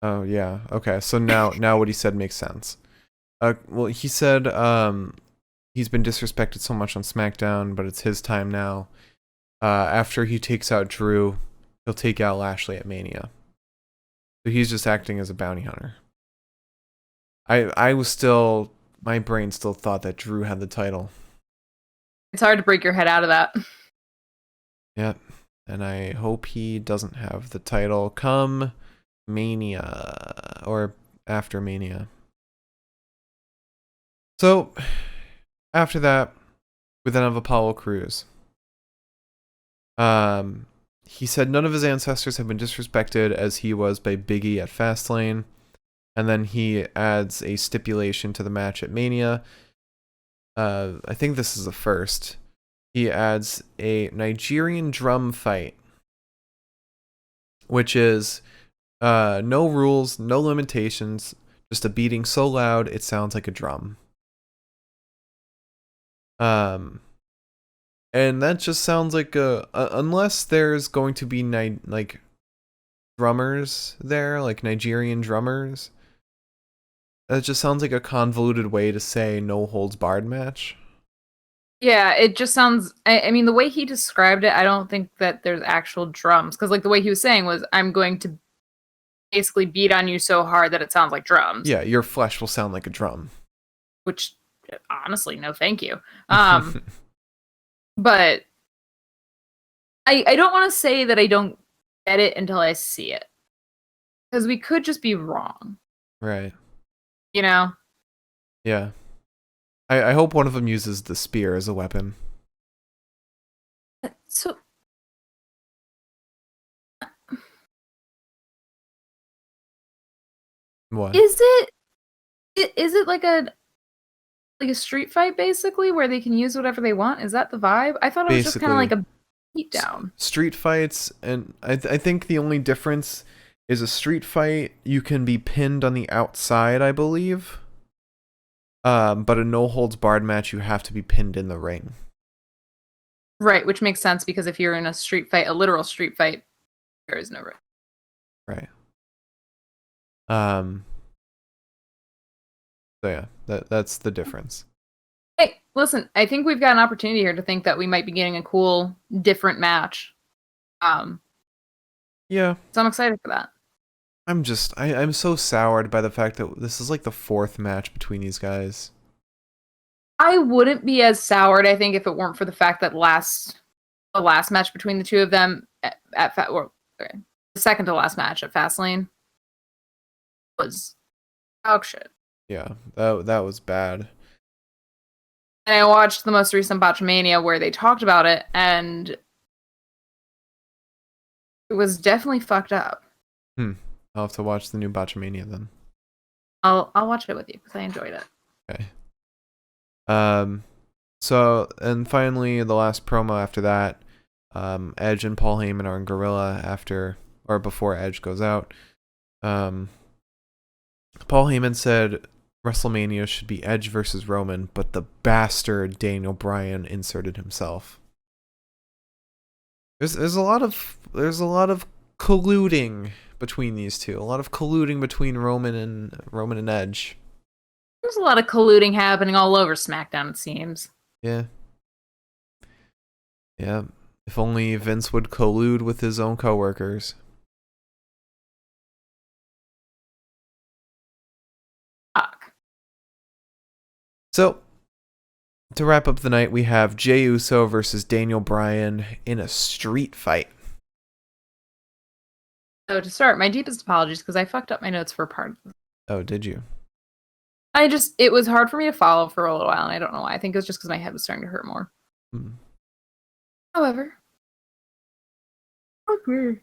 Speaker 2: Oh, yeah. Okay, so now what he said makes sense. Well, he said he's been disrespected so much on SmackDown, but it's his time now. After he takes out Drew, he'll take out Lashley at Mania. So he's just acting as a bounty hunter. My brain still thought that Drew had the title.
Speaker 1: It's hard to break your head out of that.
Speaker 2: Yep. And I hope he doesn't have the title come Mania or after Mania. So after that, we then have Apollo Crews. He said none of his ancestors have been disrespected as he was by Big E at Fastlane. And then he adds a stipulation to the match at Mania. I think this is the first. He adds a Nigerian drum fight, which is no rules, no limitations, just a beating so loud it sounds like a drum. And that just sounds like unless there's going to be like drummers there, like Nigerian drummers. That just sounds like a convoluted way to say no holds barred match.
Speaker 1: Yeah, it just sounds. I mean, the way he described it, I don't think that there's actual drums because, like, the way he was saying was, "I'm going to basically beat on you so hard that it sounds like drums."
Speaker 2: Yeah, your flesh will sound like a drum.
Speaker 1: Which, honestly, no, thank you. But I don't want to say that I don't get it until I see it, because we could just be wrong.
Speaker 2: Right.
Speaker 1: You know?
Speaker 2: Yeah. I hope one of them uses the spear as a weapon.
Speaker 1: So
Speaker 2: What?
Speaker 1: is it like a street fight basically where they can use whatever they want? Is that the vibe? I thought it was just kind of like a beatdown.
Speaker 2: Street fights, and I think the only difference is a street fight you can be pinned on the outside, I believe. But a no holds barred match you have to be pinned in the ring.
Speaker 1: Right, which makes sense because if you're in a street fight, a literal street fight, there is no ring.
Speaker 2: Right. So yeah, that's the difference.
Speaker 1: Hey, listen, I think we've got an opportunity here to think that we might be getting a cool, different match.
Speaker 2: Yeah.
Speaker 1: So I'm excited for that.
Speaker 2: I'm so soured by the fact that this is like the fourth match between these guys.
Speaker 1: I wouldn't be as soured, I think, if it weren't for the fact that the last match between the two of them the second to last match at Fastlane was dog shit.
Speaker 2: Yeah, that was bad.
Speaker 1: And I watched the most recent Botchamania where they talked about it, and it was definitely fucked up.
Speaker 2: I'll have to watch the new Botchamania then.
Speaker 1: I'll watch it with you because I enjoyed it.
Speaker 2: Okay. So, and finally, the last promo after that, Edge and Paul Heyman are in Gorilla before Edge goes out. Paul Heyman said WrestleMania should be Edge versus Roman, but the bastard Daniel Bryan inserted himself. There's a lot of colluding between these two. A lot of colluding between Roman and Edge.
Speaker 1: There's a lot of colluding happening all over SmackDown, it seems.
Speaker 2: Yeah. Yeah. If only Vince would collude with his own coworkers.
Speaker 1: Fuck.
Speaker 2: So, to wrap up the night, we have Jey Uso versus Daniel Bryan in a street fight.
Speaker 1: So to start, my deepest apologies because I fucked up my notes for a part of this.
Speaker 2: Oh, did you?
Speaker 1: It was hard for me to follow for a little while, and I don't know why. I think it was just because my head was starting to hurt more. However, okay.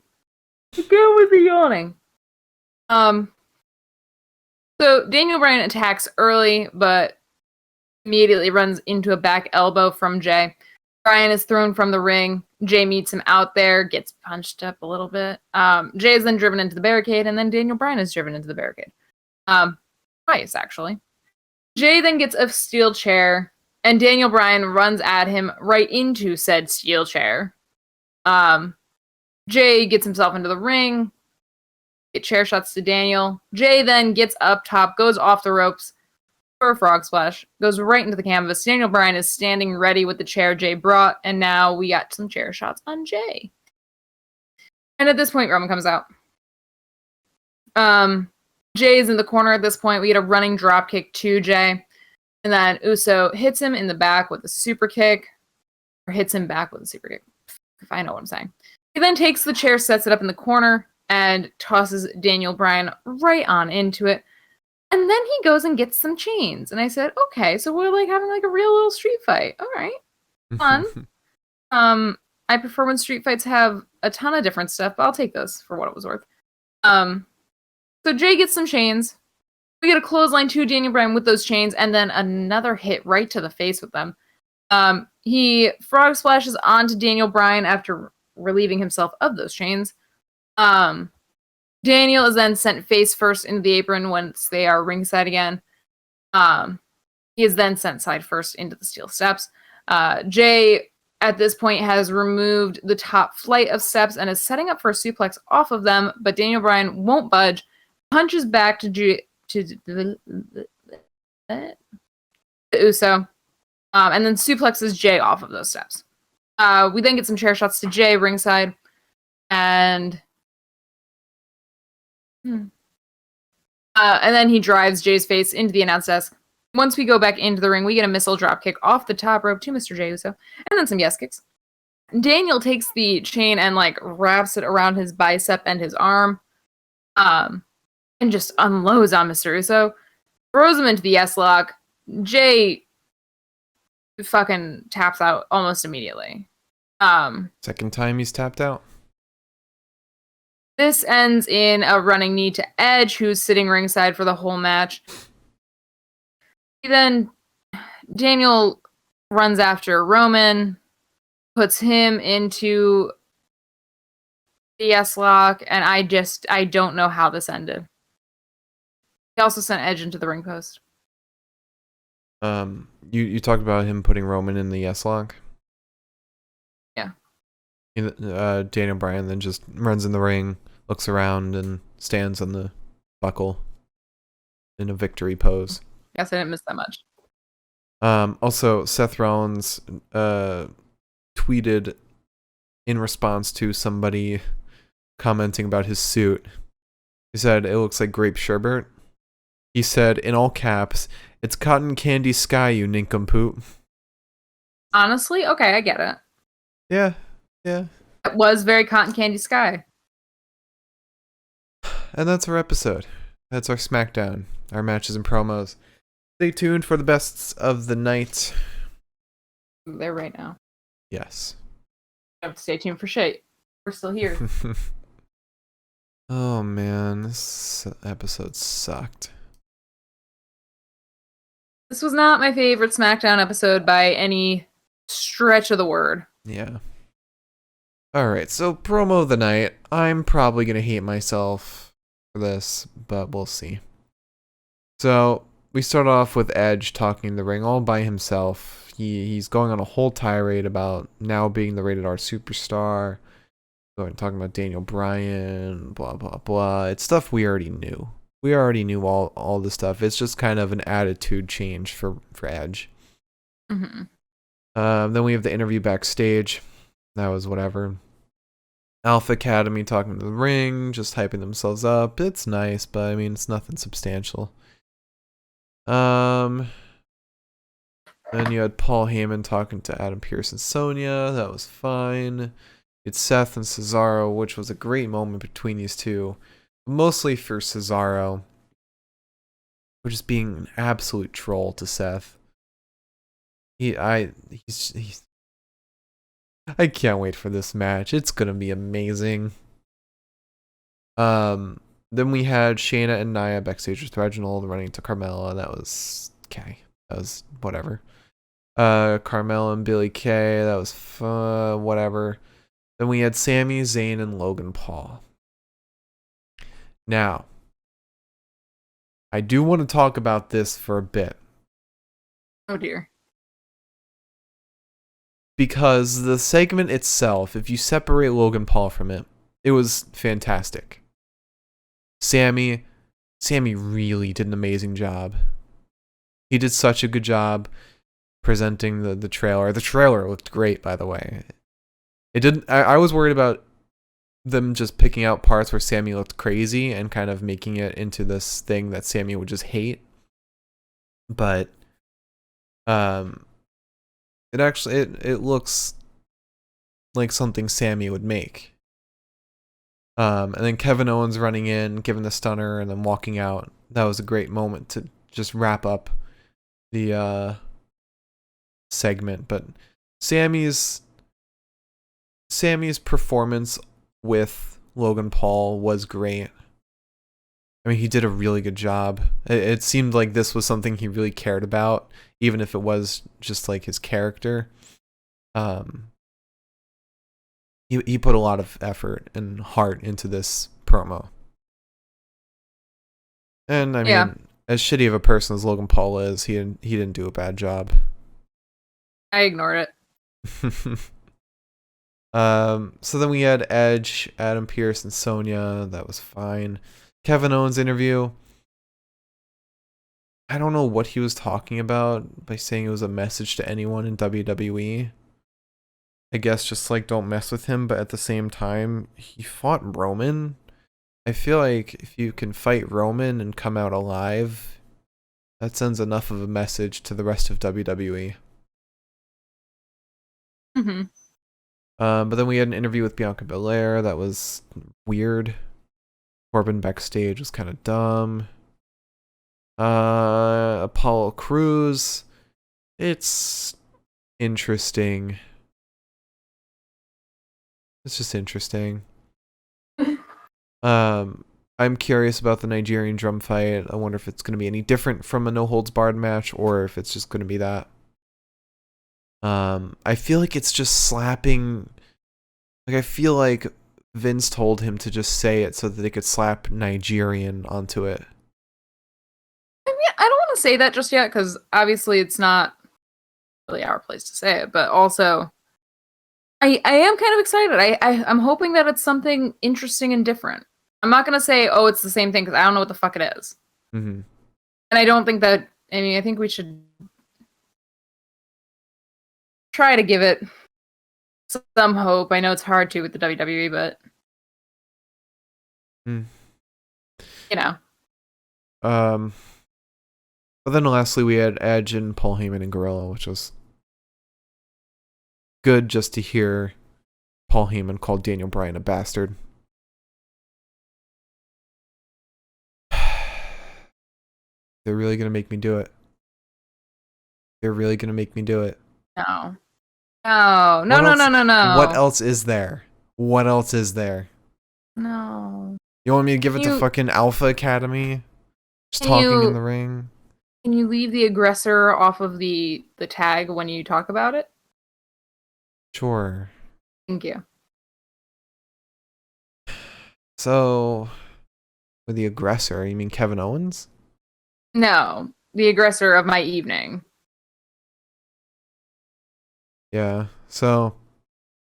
Speaker 1: Go with the yawning. So Daniel Bryan attacks early, but immediately runs into a back elbow from Jey. Bryan is thrown from the ring. Jey meets him out there, gets punched up a little bit. Jey is then driven into the barricade, and then Daniel Bryan is driven into the barricade. Twice, actually. Jey then gets a steel chair, and Daniel Bryan runs at him right into said steel chair. Jey gets himself into the ring, get chair shots to Daniel. Jey then gets up top, goes off the ropes for a frog splash, goes right into the canvas. Daniel Bryan is standing ready with the chair Jey brought, and now we got some chair shots on Jey. And at this point, Roman comes out. Jey is in the corner at this point. We get a running drop kick to Jey. And then Uso hits him in the back with a super kick. Or hits him back with a super kick. If I know what I'm saying. He then takes the chair, sets it up in the corner, and tosses Daniel Bryan right on into it. And then he goes and gets some chains. And I said, okay, so we're like having like a real little street fight. All right. Fun. I prefer when street fights have a ton of different stuff, but I'll take this for what it was worth. So Jay gets some chains. We get a clothesline to Daniel Bryan with those chains, and then another hit right to the face with them. He frog splashes onto Daniel Bryan after relieving himself of those chains. Daniel is then sent face first into the apron once they are ringside again. He is then sent side first into the steel steps. Jay, at this point, has removed the top flight of steps and is setting up for a suplex off of them, but Daniel Bryan won't budge, punches back to the Uso, and then suplexes Jay off of those steps. We then get some chair shots to Jay ringside, and then he drives Jay's face into the announce desk. Once we go back into the ring, we get a missile dropkick off the top rope to Mr. Jey Uso, and then some yes kicks. Daniel takes the chain and like wraps it around his bicep and his arm, and just unloads on Mr. Uso, throws him into the yes lock. Jay fucking taps out almost immediately.
Speaker 2: Second time he's tapped out.
Speaker 1: This ends in a running knee to Edge, who's sitting ringside for the whole match. Then Daniel runs after Roman, puts him into the S-lock, and I don't know how this ended. He also sent Edge into the ring post.
Speaker 2: You talked about him putting Roman in the S-lock?
Speaker 1: Yeah.
Speaker 2: Daniel Bryan then just runs in the ring, looks around, and stands on the buckle in a victory pose.
Speaker 1: Guess I didn't miss that much.
Speaker 2: Also, Seth Rollins tweeted in response to somebody commenting about his suit. He said, "It looks like grape sherbet." He said, in all caps, "It's cotton candy sky, you nincompoop."
Speaker 1: Honestly, okay, I get it.
Speaker 2: Yeah.
Speaker 1: It was very cotton candy sky.
Speaker 2: And that's our episode. That's our Smackdown. Our matches and promos. Stay tuned for the bests of the night.
Speaker 1: They're right now.
Speaker 2: Yes.
Speaker 1: You have to stay tuned for shit. We're still here.
Speaker 2: Oh man, this episode sucked.
Speaker 1: This was not my favorite Smackdown episode by any stretch of the word.
Speaker 2: Yeah. Alright, so promo of the night. I'm probably going to hate myself for this, but we'll see. So, we start off with Edge talking in the ring all by himself. He's going on a whole tirade about now being the rated R superstar. Talking about Daniel Bryan, blah, blah, blah. It's stuff we already knew. We already knew all the stuff. It's just kind of an attitude change for Edge.
Speaker 1: Mm-hmm.
Speaker 2: Then we have the interview backstage. That was whatever. Alpha Academy talking to the ring, just hyping themselves up. It's nice, but I mean, it's nothing substantial. Then you had Paul Heyman talking to Adam Pearce and Sonya. That was fine. It's Seth and Cesaro, which was a great moment between these two. Mostly for Cesaro, for just being an absolute troll to Seth. I can't wait for this match. It's gonna be amazing. Then we had Shayna and Nia backstage with Reginald running to Carmella. That was okay. That was whatever. Carmella and Billie Kay. That was fun. Whatever. Then we had Sami Zayn and Logan Paul. Now, I do want to talk about this for a bit.
Speaker 1: Oh dear.
Speaker 2: Because the segment itself, if you separate Logan Paul from it, it was fantastic. Sami really did an amazing job. He did such a good job presenting the trailer. The trailer looked great, by the way. It didn't. I was worried about them just picking out parts where Sami looked crazy and kind of making it into this thing that Sami would just hate. But it actually it looks like something Sami would make. And then Kevin Owens running in, giving the stunner, and then walking out. That was a great moment to just wrap up the segment. But Sami's Sammy's performance with Logan Paul was great. I mean, he did a really good job. It seemed like this was something he really cared about, even if it was just like his character. He put a lot of effort and heart into this promo. And I mean, as shitty of a person as Logan Paul is, he didn't do a bad job.
Speaker 1: I ignored it.
Speaker 2: So then we had Edge, Adam Pearce, and Sonya. That was fine. Kevin Owens interview. I don't know what he was talking about by saying it was a message to anyone in WWE. I guess just like don't mess with him, but at the same time, he fought Roman. I feel like if you can fight Roman and come out alive, that sends enough of a message to the rest of WWE.
Speaker 1: Mm-hmm.
Speaker 2: But then we had an interview with Bianca Belair. That was weird. Corbin backstage was kind of dumb. Apollo Crews. It's interesting. It's just interesting. I'm curious about the Nigerian drum fight. I wonder if it's going to be any different from a no holds barred match or if it's just going to be that. I feel like it's just slapping. Like, I feel like Vince told him to just say it so that they could slap Nigerian onto it.
Speaker 1: I mean, I don't want to say that just yet because obviously it's not really our place to say it, but also I am kind of excited. I'm hoping that it's something interesting and different. I'm not going to say, oh, it's the same thing because I don't know what the fuck it is.
Speaker 2: Mm-hmm.
Speaker 1: And I don't think that, I mean, I think we should try to give it some hope. I know it's hard to with the WWE, but you know.
Speaker 2: But then lastly we had Edge and Paul Heyman and Gorilla, which was good just to hear Paul Heyman call Daniel Bryan a bastard. They're really gonna make me do it. They're really gonna make me do it.
Speaker 1: No.
Speaker 2: No.
Speaker 1: No.
Speaker 2: What else is there? What else is there?
Speaker 1: No.
Speaker 2: You want me to give it to fucking Alpha Academy? Just talking in the ring?
Speaker 1: Can you leave the aggressor off of the tag when you talk about it?
Speaker 2: Sure.
Speaker 1: Thank you.
Speaker 2: So, with the aggressor, you mean Kevin Owens?
Speaker 1: No, the aggressor of my evening.
Speaker 2: Yeah, so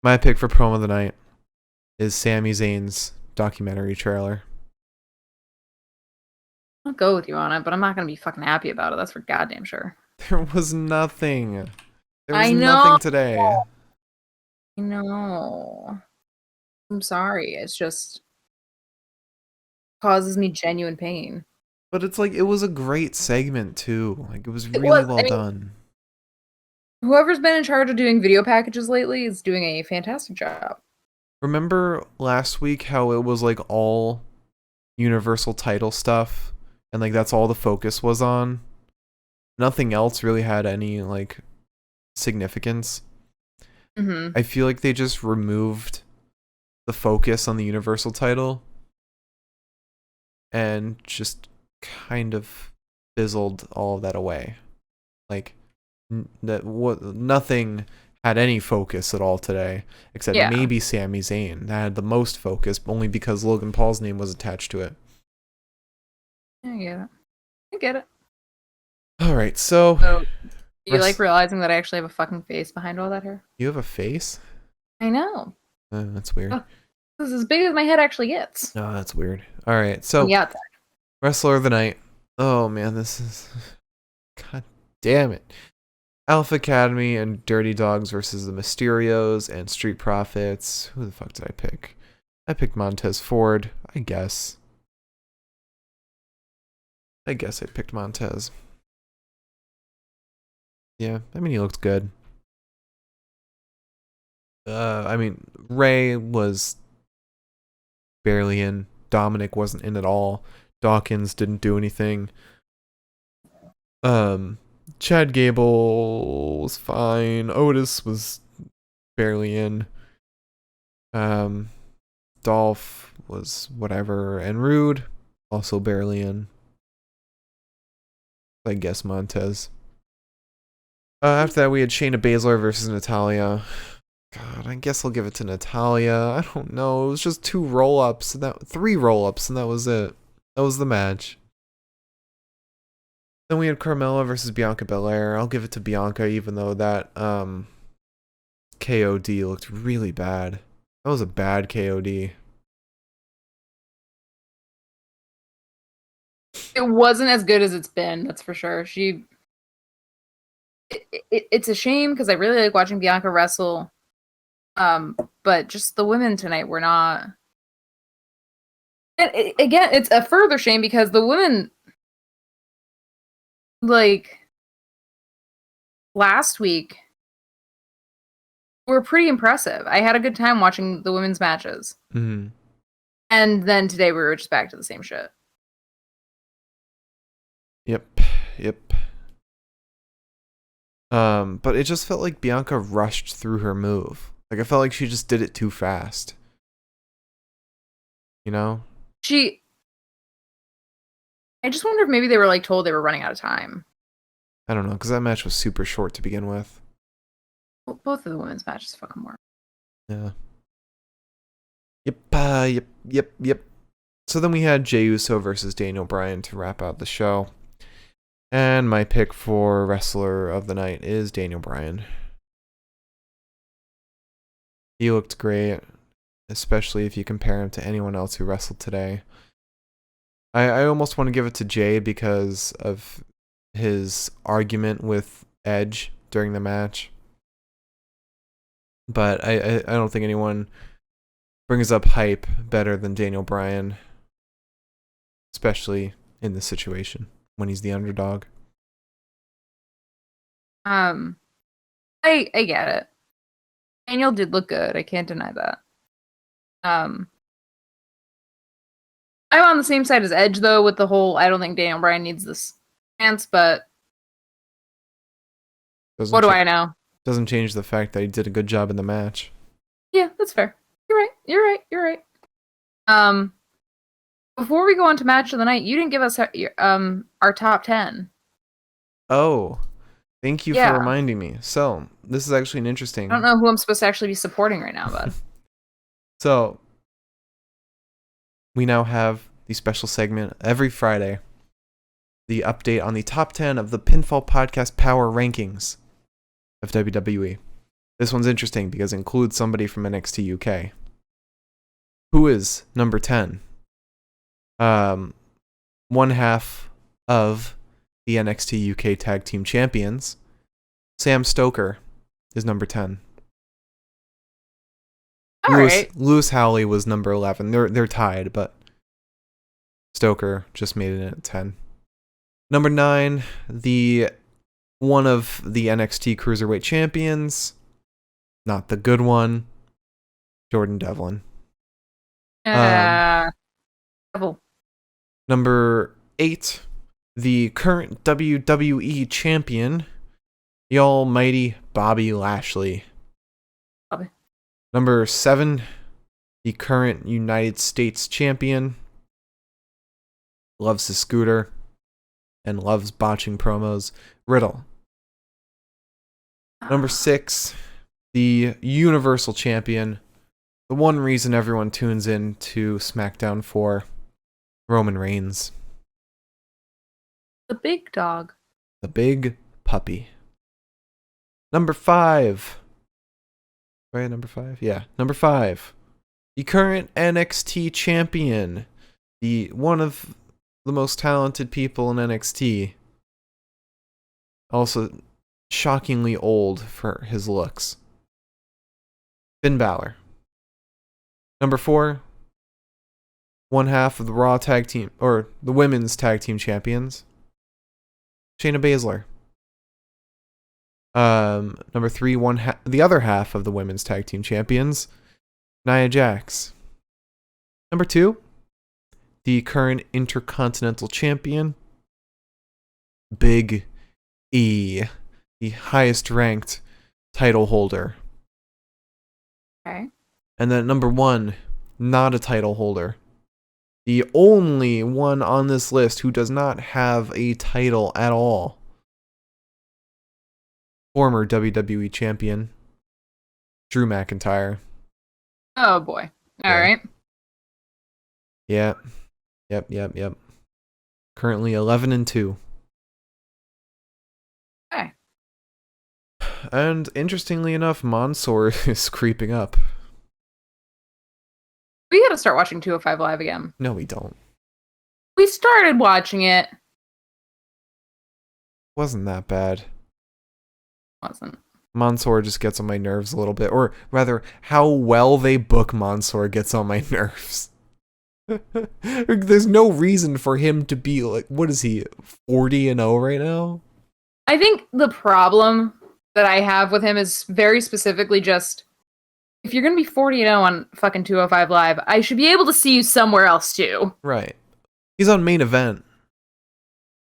Speaker 2: my pick for promo of the night is Sami Zayn's documentary trailer.
Speaker 1: I'll go with you on it, but I'm not going to be fucking happy about it. That's for goddamn sure.
Speaker 2: There was nothing. There was
Speaker 1: I know.
Speaker 2: nothing today.
Speaker 1: I know. I'm sorry. It's just causes me genuine pain.
Speaker 2: But it's like, it was a great segment too. Like, it was really well done.
Speaker 1: Whoever's been in charge of doing video packages lately is doing a fantastic job.
Speaker 2: Remember last week how it was like all Universal title stuff and like that's all the focus was on? Nothing else really had any like significance.
Speaker 1: Mm-hmm.
Speaker 2: I feel like they just removed the focus on the Universal title and just kind of fizzled all of that away. Like nothing had any focus at all today, except maybe Sami Zayn. That had the most focus, only because Logan Paul's name was attached to it.
Speaker 1: I get it.
Speaker 2: All right, so
Speaker 1: you like realizing that I actually have a fucking face behind all that hair?
Speaker 2: You have a face?
Speaker 1: I know.
Speaker 2: That's weird.
Speaker 1: This is as big as my head actually gets.
Speaker 2: Oh, that's weird. All right, so Wrestler of the Night. Oh man, this is... God damn it. Alpha Academy and Dirty Dawgs versus the Mysterios and Street Profits. Who the fuck did I pick? I picked Montez Ford, I guess. I picked Montez. Yeah, I mean, he looked good. I mean, Ray was barely in. Dominic wasn't in at all. Dawkins didn't do anything. Chad Gable was fine. Otis was barely in. Dolph was whatever, and Rude also barely in. I guess Montez. After that, we had Shayna Baszler versus Natalya. God, I guess I'll give it to Natalya. I don't know. It was just 3 roll-ups, and that was it. That was the match. Then we had Carmella versus Bianca Belair. I'll give it to Bianca, even though that KOD looked really bad. That was a bad KOD.
Speaker 1: It wasn't as good as it's been, that's for sure. It's a shame because I really like watching Bianca wrestle. But just the women tonight were not. And again, it's a further shame because the women, like last week, were pretty impressive. I had a good time watching the women's matches.
Speaker 2: Mm-hmm.
Speaker 1: And then today we were just back to the same shit.
Speaker 2: Yep. But it just felt like Bianca rushed through her move. Like, I felt like she just did it too fast. You know?
Speaker 1: I just wonder if maybe they were like told they were running out of time.
Speaker 2: I don't know, because that match was super short to begin with.
Speaker 1: Well, both of the women's matches fucking were.
Speaker 2: Yeah. Yep. So then we had Jey Uso versus Daniel Bryan to wrap out the show. And my pick for wrestler of the night is Daniel Bryan. He looked great, especially if you compare him to anyone else who wrestled today. I almost want to give it to Jay because of his argument with Edge during the match. But I don't think anyone brings up hype better than Daniel Bryan, especially in this situation when he's the underdog.
Speaker 1: I get it. Daniel did look good. I can't deny that. I'm on the same side as Edge though with the whole I don't think Daniel Bryan needs this chance, but what do I know?
Speaker 2: Doesn't change the fact that he did a good job in the match.
Speaker 1: Yeah, that's fair. You're right. Before we go on to match of the night, you didn't give us our top 10.
Speaker 2: Oh, thank you for reminding me. So, this is actually an interesting...
Speaker 1: I don't know who I'm supposed to actually be supporting right now, bud.
Speaker 2: So, we now have the special segment every Friday. The update on the top 10 of the Pinfall Podcast Power Rankings of WWE. This one's interesting because it includes somebody from NXT UK. Who is number 10? One half of the NXT UK Tag Team Champions, Sam Stoker, is number 10. Lewis Howley was number 11. They're tied, but Stoker just made it at 10. Number 9, one of the NXT Cruiserweight Champions, not the good one, Jordan Devlin.
Speaker 1: Devil.
Speaker 2: Number 8, the current WWE Champion, the almighty Bobby Lashley.
Speaker 1: Bobby.
Speaker 2: Number 7, the current United States Champion, loves his scooter and loves botching promos, Riddle. Number 6, the Universal Champion, the one reason everyone tunes in to Smackdown for, Roman Reigns.
Speaker 1: The big dog.
Speaker 2: The big puppy. Number 5. Right, number 5? Yeah, number 5. The current NXT champion. One of the most talented people in NXT. Also, shockingly old for his looks. Finn Balor. Number 4. One half of the Raw Tag Team, or the Women's Tag Team Champions, Shayna Baszler. Number 3, the other half of the Women's Tag Team Champions, Nia Jax. Number 2, the current Intercontinental Champion, Big E, the highest ranked title holder.
Speaker 1: Okay.
Speaker 2: And then number 1, not a title holder. The only one on this list who does not have a title at all. Former WWE champion, Drew McIntyre.
Speaker 1: Oh boy. All right.
Speaker 2: Yeah. Yep. Currently 11-2.
Speaker 1: Okay.
Speaker 2: And interestingly enough, Mansoor is creeping up.
Speaker 1: We gotta start watching 205 Live again.
Speaker 2: No, we don't.
Speaker 1: We started watching it.
Speaker 2: Wasn't that bad.
Speaker 1: Wasn't.
Speaker 2: Mansoor just gets on my nerves a little bit. Or rather, how well they book Mansoor gets on my nerves. There's no reason for him to be like, what is he, 40-0 right now?
Speaker 1: I think the problem that I have with him is very specifically just, if you're going to be 40-0 on fucking 205 Live, I should be able to see you somewhere else too.
Speaker 2: Right. He's on Main Event.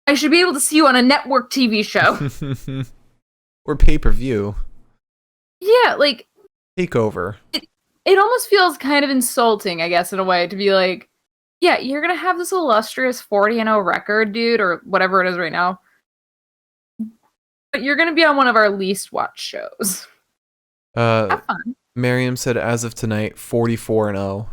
Speaker 1: I should be able to see you on a network TV show.
Speaker 2: Or pay-per-view.
Speaker 1: Yeah, like...
Speaker 2: Takeover.
Speaker 1: It almost feels kind of insulting, I guess, in a way, to be like, yeah, you're going to have this illustrious 40-0 record, dude, or whatever it is right now. But you're going to be on one of our least watched shows. Have fun.
Speaker 2: Miriam said as of tonight, 44-0.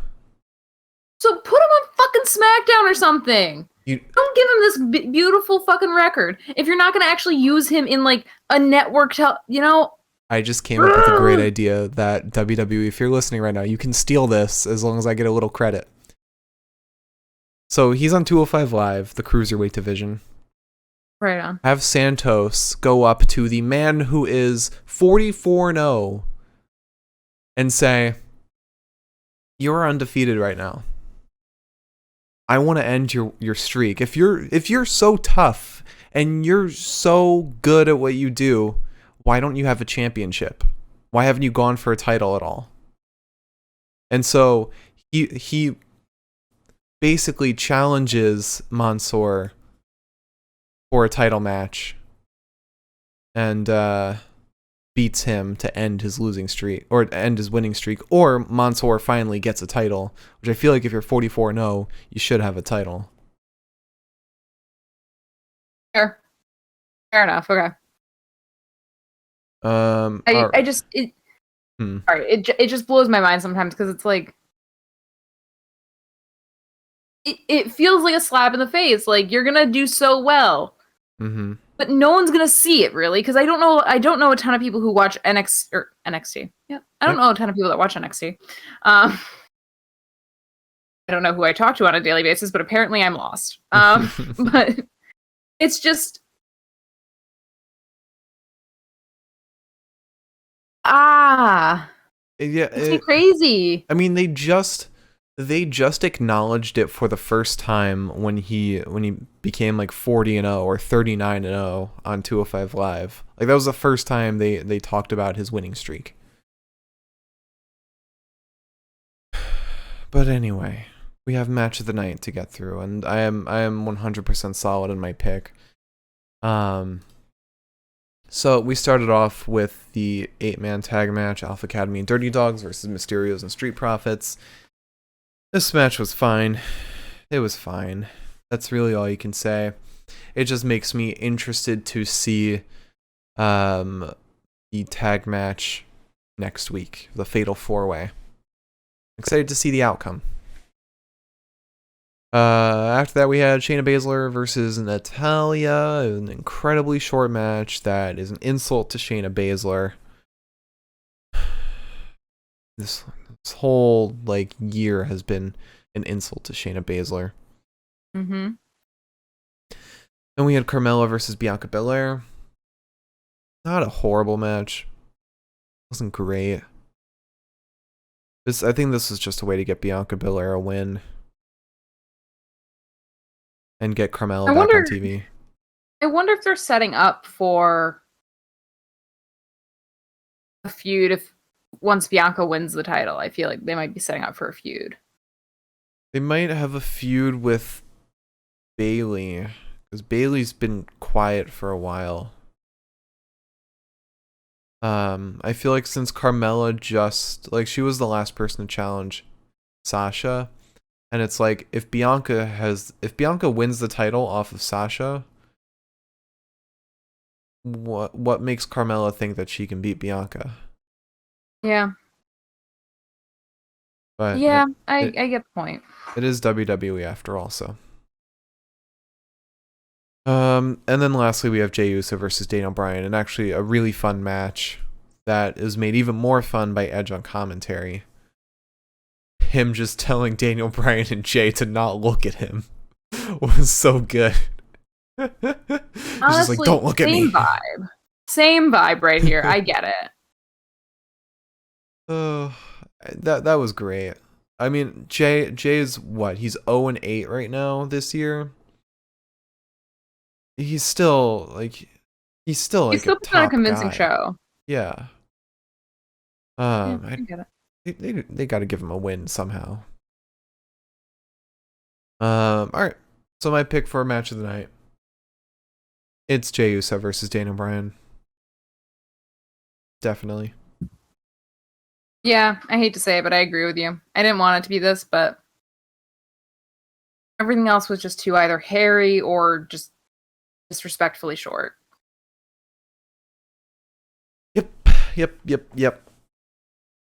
Speaker 1: So put him on fucking Smackdown or something. Don't give him this beautiful fucking record if you're not going to actually use him in, like, a network,
Speaker 2: I just came up with a great idea that WWE, if you're listening right now, you can steal this as long as I get a little credit. So he's on 205 Live, the Cruiserweight division.
Speaker 1: Right on.
Speaker 2: Have Santos go up to the man who is 44-0 and say, you're undefeated right now. I want to end your streak. If you're so tough and you're so good at what you do, why don't you have a championship? Why haven't you gone for a title at all? And so he basically challenges Mansoor for a title match and beats him to end his losing streak or end his winning streak, or Mansoor finally gets a title, which I feel like if you're 44-0, you should have a title.
Speaker 1: Fair enough. Okay. I just it just blows my mind sometimes because it's like it feels like a slap in the face. Like, you're gonna do so well, but no one's gonna see it really, because I don't know a ton of people who watch NXT. Yeah, I don't know a ton of people that watch NXT. I don't know who I talk to on a daily basis, but apparently I'm lost. But it's just it's crazy.
Speaker 2: I mean, they just acknowledged it for the first time when he became like 40-0 or 39-0 on 205 Live. Like, that was the first time they talked about his winning streak. But anyway, we have match of the night to get through, and I am 100% solid in my pick. So we started off with the 8-man tag match, Alpha Academy and Dirty Dawgs versus Mysterios and Street Profits. This match was fine. It was fine. That's really all you can say. It just makes me interested to see the tag match next week, the Fatal 4-Way. Excited to see the outcome. After that, we had Shayna Baszler versus Natalya. It was an incredibly short match that is an insult to Shayna Baszler. This whole year has been an insult to Shayna Baszler. Then we had Carmella versus Bianca Belair. Not a horrible match. Wasn't great. I think this was just a way to get Bianca Belair a win. And get Carmella back on TV.
Speaker 1: I wonder if they're setting up for a feud if once Bianca wins the title. I feel like they might be setting up for a feud.
Speaker 2: They might have a feud with Bayley, because Bayley's been quiet for a while. I feel like since Carmella just like she was the last person to challenge Sasha, and it's like if Bianca wins the title off of Sasha, what makes Carmella think that she can beat Bianca?
Speaker 1: Yeah.
Speaker 2: But
Speaker 1: Yeah, I get the point.
Speaker 2: it is WWE after all, so. And then lastly, we have Jey Uso versus Daniel Bryan, and actually a really fun match that is made even more fun by Edge on commentary. Him just telling Daniel Bryan and Jay to not look at him was so good.
Speaker 1: Honestly,
Speaker 2: just like, don't look at me.
Speaker 1: Same vibe right here. I get it.
Speaker 2: Oh, that was great. I mean, Jay's what? He's 0-8 right now this year. He's still like a top
Speaker 1: not a convincing
Speaker 2: guy.
Speaker 1: show.
Speaker 2: Yeah.
Speaker 1: I get
Speaker 2: it. They got to give him a win somehow. All right. So my pick for match of the night, it's Jey Uso versus Daniel Bryan. Definitely.
Speaker 1: Yeah, I hate to say it, but I agree with you. I didn't want it to be this, but everything else was just too either hairy or just disrespectfully short.
Speaker 2: Yep.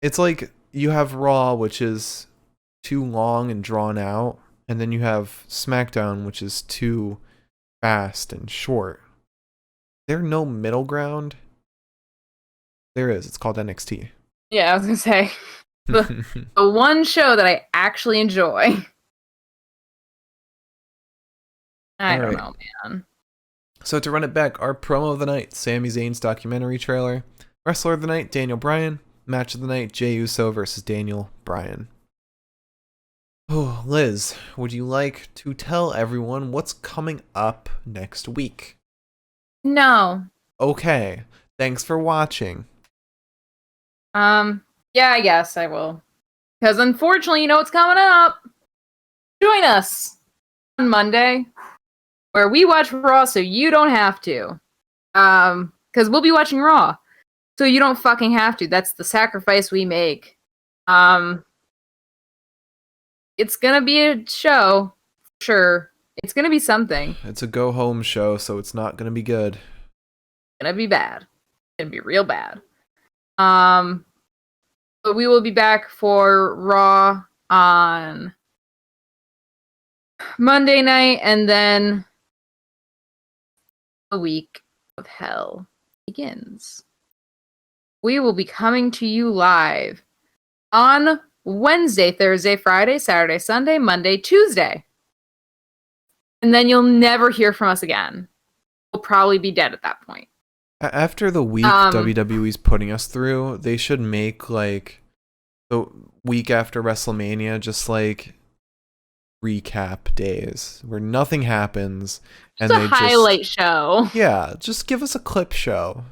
Speaker 2: It's like you have Raw, which is too long and drawn out, and then you have SmackDown, which is too fast and short. There's no middle ground. There is. It's called NXT.
Speaker 1: Yeah, I was gonna say the one show that I actually enjoy. I don't know, man.
Speaker 2: So to run it back, our promo of the night, Sami Zayn's documentary trailer. Wrestler of the night, Daniel Bryan. Match of the night, Jey Uso versus Daniel Bryan. Oh, Liz, would you like to tell everyone what's coming up next week?
Speaker 1: No.
Speaker 2: Okay. Thanks for watching.
Speaker 1: Yeah, I guess I will. Because unfortunately, you know what's coming up. Join us on Monday, where we watch Raw so you don't have to. Because we'll be watching Raw. So you don't fucking have to. That's the sacrifice we make. It's gonna be a show, for sure. It's gonna be something.
Speaker 2: It's a go-home show, so it's not gonna be good.
Speaker 1: It's gonna be bad. It's gonna be real bad. But we will be back for Raw on Monday night, and then the week of hell begins. We will be coming to you live on Wednesday, Thursday, Friday, Saturday, Sunday, Monday, Tuesday. And then you'll never hear from us again. We'll probably be dead at that point.
Speaker 2: After the week WWE's putting us through, they should make like the week after WrestleMania just like recap days where nothing happens and
Speaker 1: It's a highlight show.
Speaker 2: Yeah, just give us a clip show.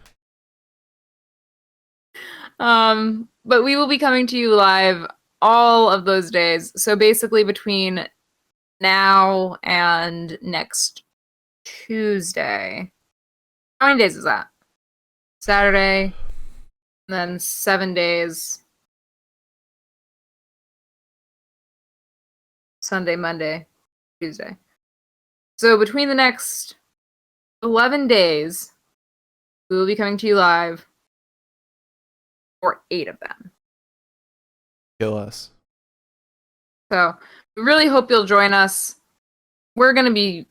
Speaker 1: But we will be coming to you live all of those days. So basically between now and next Tuesday. How many days is that? Saturday, then 7 days. Sunday, Monday, Tuesday. So between the next 11 days, we will be coming to you live for 8 of them.
Speaker 2: Kill us.
Speaker 1: So we really hope you'll join us. We're going to be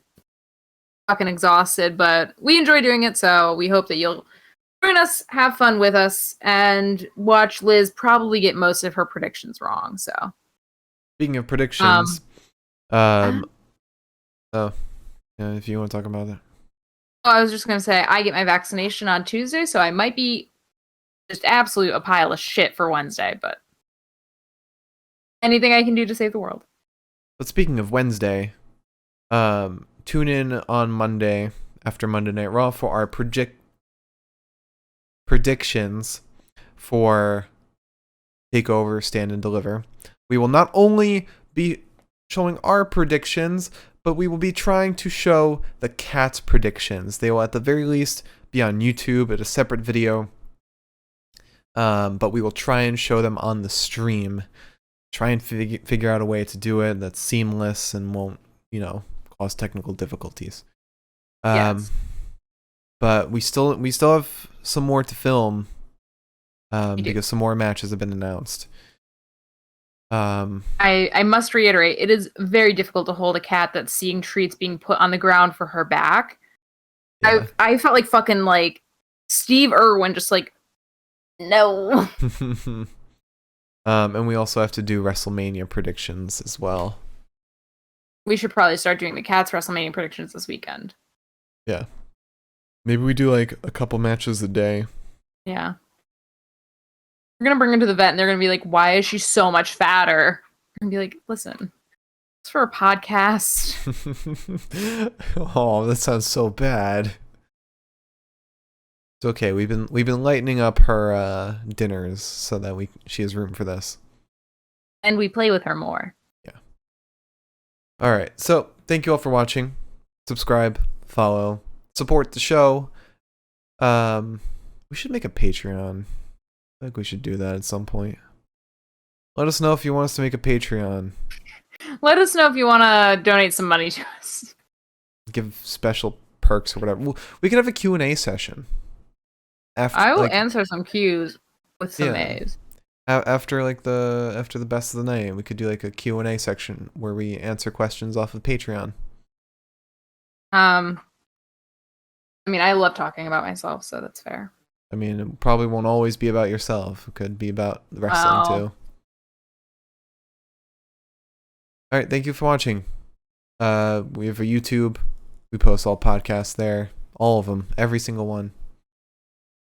Speaker 1: fucking exhausted, but we enjoy doing it, so we hope that you'll join us, have fun with us, and watch Liz probably get most of her predictions wrong. So,
Speaker 2: speaking of predictions, oh, yeah, if you want to talk about that.
Speaker 1: Oh, I was just gonna say I get my vaccination on Tuesday, so I might be just absolute a pile of shit for Wednesday. But anything I can do to save the world.
Speaker 2: But speaking of Wednesday, tune in on Monday after Monday Night Raw for our predictions for TakeOver, Stand and Deliver. We will not only be showing our predictions, but we will be trying to show the Cat's predictions. They will at the very least be on YouTube at a separate video. but we will try and show them on the stream. Try and figure out a way to do it that's seamless and won't, cause technical difficulties.
Speaker 1: Yes.
Speaker 2: But we still have some more to film, because some more matches have been announced.
Speaker 1: I must reiterate, it is very difficult to hold a cat that's seeing treats being put on the ground for her back. Yeah. I felt like fucking like Steve Irwin, just like, no.
Speaker 2: And we also have to do WrestleMania predictions as well.
Speaker 1: We should probably start doing the Cats WrestleMania predictions this weekend.
Speaker 2: Yeah. Maybe we do like a couple matches a day.
Speaker 1: Yeah. We're going to bring her to the vet and they're going to be like, why is she so much fatter? And be like, listen, it's for a podcast.
Speaker 2: Oh, that sounds so bad. It's okay. We've been lightening up her dinners so that she has room for this.
Speaker 1: And we play with her more.
Speaker 2: Yeah. All right. So, thank you all for watching. Subscribe, follow, support the show. We should make a Patreon. I think we should do that at some point. Let us know if you want us to make a Patreon.
Speaker 1: Let us know if you want to donate some money to us.
Speaker 2: Give special perks or whatever. We could have a Q&A session.
Speaker 1: I will answer some Q's with some A's.
Speaker 2: After the best of the night, we could do like a Q&A section where we answer questions off of Patreon.
Speaker 1: I mean, I love talking about myself, so that's fair.
Speaker 2: I mean, it probably won't always be about yourself. It could be about the wrestling too. All right, thank you for watching. We have a YouTube. We post all podcasts there, all of them, every single one.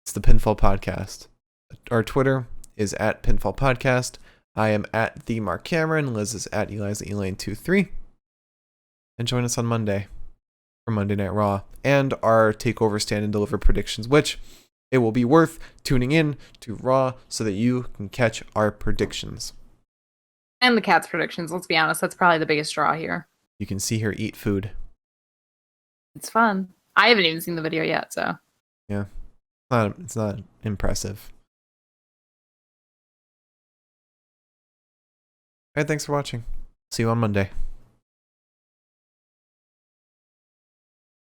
Speaker 2: It's the Pinfall Podcast. Our Twitter is at Pinfall Podcast. I am at the Mark Cameron. Liz is at Eliza Elaine23. And join us on Monday for Monday Night Raw and our Takeover Stand and Deliver predictions, which it will be worth tuning in to Raw so that you can catch our predictions.
Speaker 1: And the Cats predictions, let's be honest, that's probably the biggest draw here.
Speaker 2: You can see her eat food.
Speaker 1: It's fun. I haven't even seen the video yet, so.
Speaker 2: Yeah. It's not impressive. Alright, thanks for watching. See you on Monday.